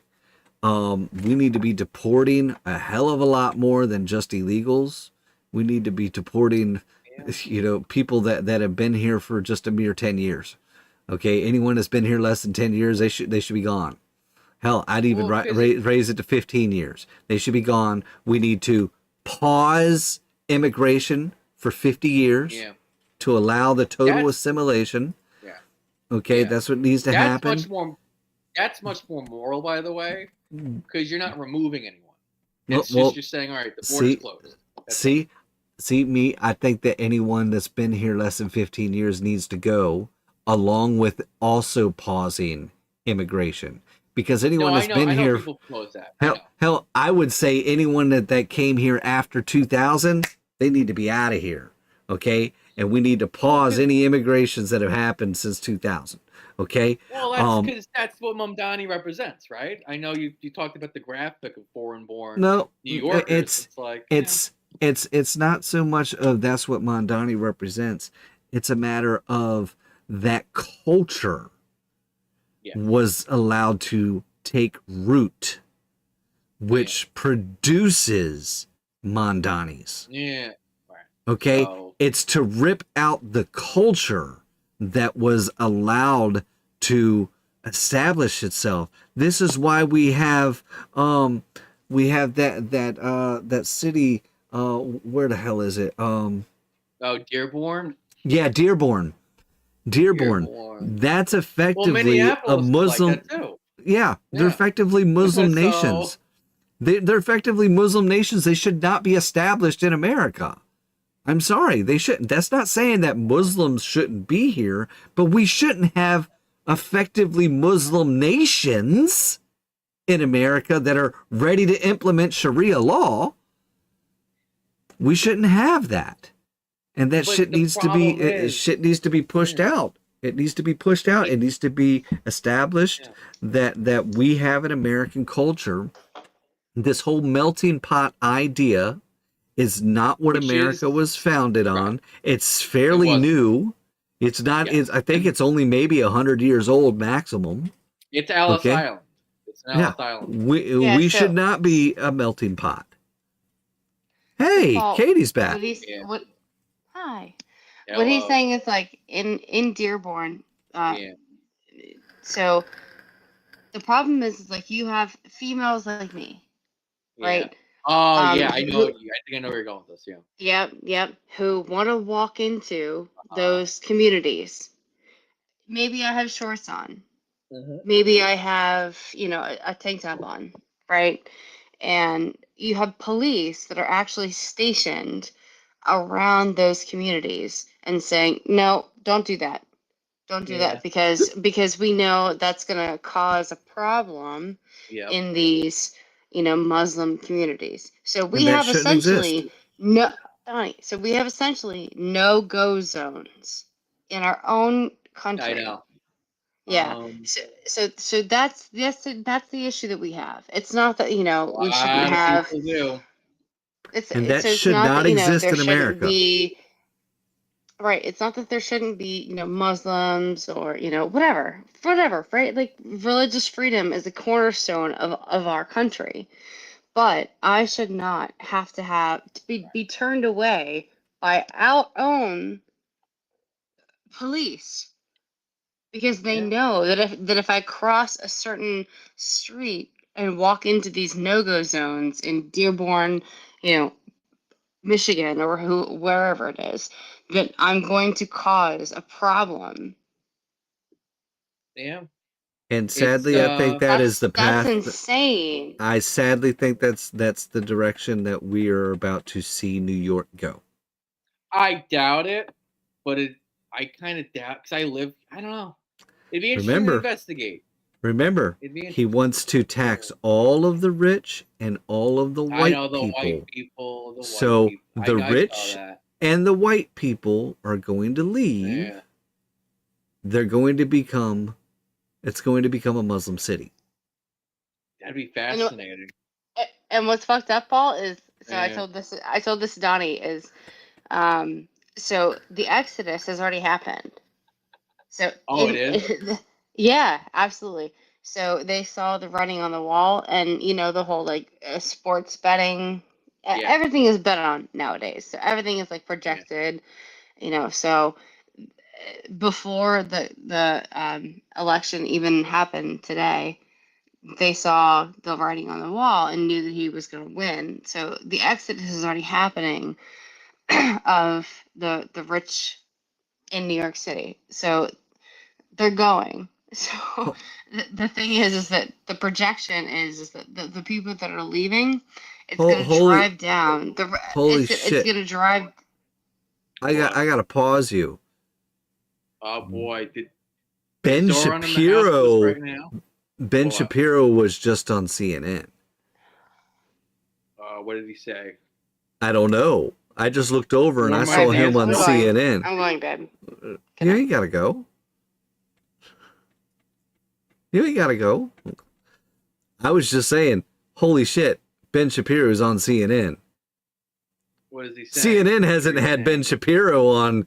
We need to be deporting a hell of a lot more than just illegals. We need to be deporting, people that have been here for just a mere 10 years. Okay, anyone that's been here less than 10 years, they should be gone. Hell, I'd even raise it to 15 years. They should be gone. We need to pause immigration for 50 years to allow the total assimilation. Okay, that's what needs to happen. That's much more moral, by the way, because you're not removing anyone. It's just you're saying, all right, the border's closed. I think that anyone that's been here less than 15 years needs to go, along with also pausing immigration. Because anyone that's been here, hell, I would say anyone that came here after 2000, they need to be out of here. Okay, and we need to pause any immigrations that have happened since 2000. Okay. Well, that's because that's what Mamdani represents, right? I know you talked about the graphic of foreign-born New Yorkers. It's not so much of that's what Mamdani represents. It's a matter of that culture was allowed to take root, which produces Mamdanis. Yeah. Okay, it's to rip out the culture that was allowed to establish itself. This is why we have that city. Where the hell is it? Dearborn. Yeah, Dearborn. That's effectively a Muslim. Like that too. Yeah, they're effectively Muslim nations. They're effectively Muslim nations. They should not be established in America. I'm sorry, they shouldn't. That's not saying that Muslims shouldn't be here, but we shouldn't have effectively Muslim nations in America that are ready to implement Sharia law. We shouldn't have that. And that shit needs to be pushed out. It needs to be pushed out. It needs to be established that we have an American culture. This whole melting pot idea is not what America was founded on. It's fairly new. It's not. I think it's only maybe 100 years old maximum. It's Ellis Island. It's an Ellis Island. We should not be a melting pot. Hey, Paul, Katie's back. Hi. Hello. What he's saying is like in Dearborn. So the problem is like you have females like me, right? Oh yeah, I know. I think I know where you're going with this. Yeah. Yep. Who want to walk into those communities? Maybe I have shorts on. Maybe I have, a tank top on, right? And you have police that are actually stationed around those communities and saying, no, don't do that. Don't do that because we know that's going to cause a problem in these, Muslim communities. So we have essentially no-go zones in our own country. I know. Yeah. So that's the issue that we have. It's not that, we shouldn't have. That should not exist in America. Right. It's not that there shouldn't be, Muslims or, whatever, right? Like religious freedom is a cornerstone of our country. But I should not have to be turned away by our own police because they know that if I cross a certain street and walk into these no-go zones in Dearborn, Michigan or wherever it is, that I'm going to cause a problem. Yeah. And sadly, I think that is the path. That's insane. I sadly think that's the direction that we are about to see New York go. I doubt it, but I kind of doubt because I don't know. It'd be interesting to investigate. Remember, he wants to tax all of the rich and all of the white people. So the rich and the white people are going to leave. Yeah. They're going to become. It's going to become a Muslim city. That'd be fascinating. And what's fucked up, Paul, is I told this to Donnie is, so the Exodus has already happened. So it is. Yeah, absolutely. So they saw the writing on the wall, and the whole like sports betting. Everything is bet on nowadays. So everything is like projected. So before the election even happened today, they saw the writing on the wall and knew that he was going to win. So the exodus is already happening of the rich in New York City. So they're going. So the thing is that the projection is that the people that are leaving, it's going to drive down. It's going to drive. I got to pause you. Oh boy, Ben Shapiro. Ben Shapiro was just on CNN. What did he say? I don't know. I just looked over and I saw him on CNN. I'm going, babe. Yeah, you gotta go. You gotta go. I was just saying, holy shit, Ben Shapiro is on CNN. What does he say? CNN hasn't had Ben Shapiro on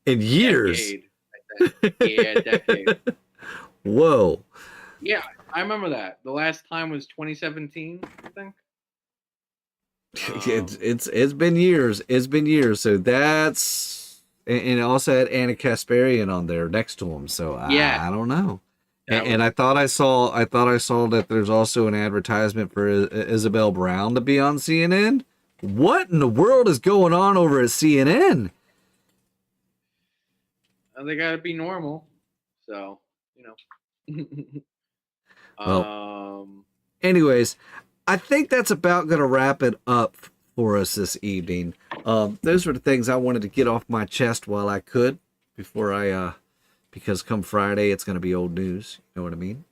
in years. Decade. Whoa. Yeah, I remember that. The last time was 2017, I think. It's been years. It's been years. So that's, and it also had Anna Kasparian on there next to him. So I don't know. And I thought I saw that there's also an advertisement for Isabel Brown to be on CNN. What in the world is going on over at CNN? They gotta be normal. So, Well, anyways, I think that's about going to wrap it up for us this evening. Those were the things I wanted to get off my chest while I could before I, because come Friday, it's going to be old news. You know what I mean?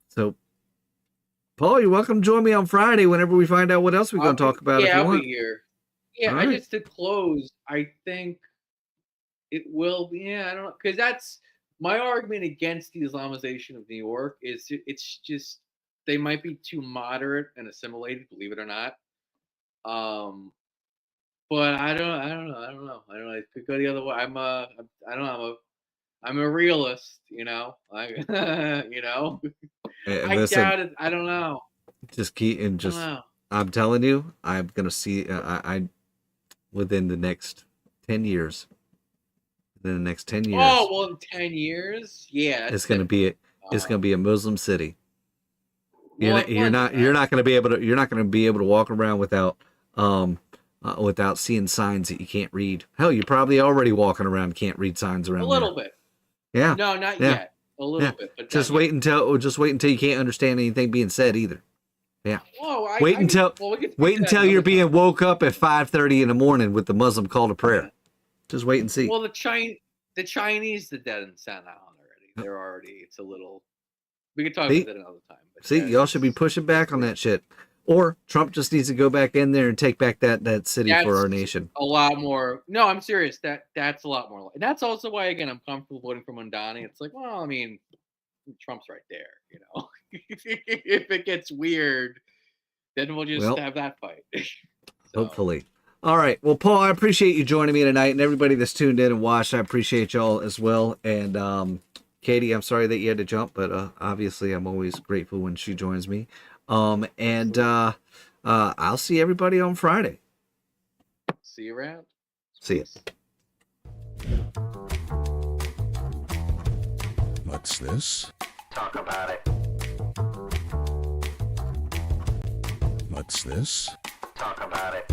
So, Paul, you're welcome to join me on Friday whenever we find out what else we're going to talk about. Yeah, if you I'll be here. Yeah, All I right. just to close, I think it will be, I don't know, because that's my argument against the Islamization of New York is it's just they might be too moderate and assimilated, believe it or not. But I don't know. It could go the other way. I don't know. I'm a realist, you know. I you know. I doubt it. I don't know. Just keep and just. I'm telling you, I'm gonna see. I within the next 10 years. Within the next 10 years. Oh well, in 10 years, yeah. It's gonna be. It's gonna be a Muslim city. You're Well, not gonna be able to walk around without without seeing signs that you can't read. Hell, you're probably already walking around and can't read signs around. A little bit. Yeah. No, not yet. A little bit. But just wait until you can't understand anything being said either. Yeah. Whoa, wait until you're being woke up at 5:30 in the morning with the Muslim call to prayer. Just wait and see. Well, the Chinese did that in Staten Island already. They're already. It's a little. We could talk about that another time. See, y'all should be pushing back on that shit. Or Trump just needs to go back in there and take back that city for our nation. A lot more. No, I'm serious. That's a lot more. And that's also why, again, I'm comfortable voting for Mondani. It's like, well, I mean, Trump's right there. You know, if it gets weird, then we'll just have that fight. Hopefully. All right. Well, Paul, I appreciate you joining me tonight, and everybody that's tuned in and watched. I appreciate y'all as well. And Katie, I'm sorry that you had to jump, but obviously I'm always grateful when she joins me. And I'll see everybody on Friday. See you around. See ya. What's this? Talk about it. What's this? Talk about it.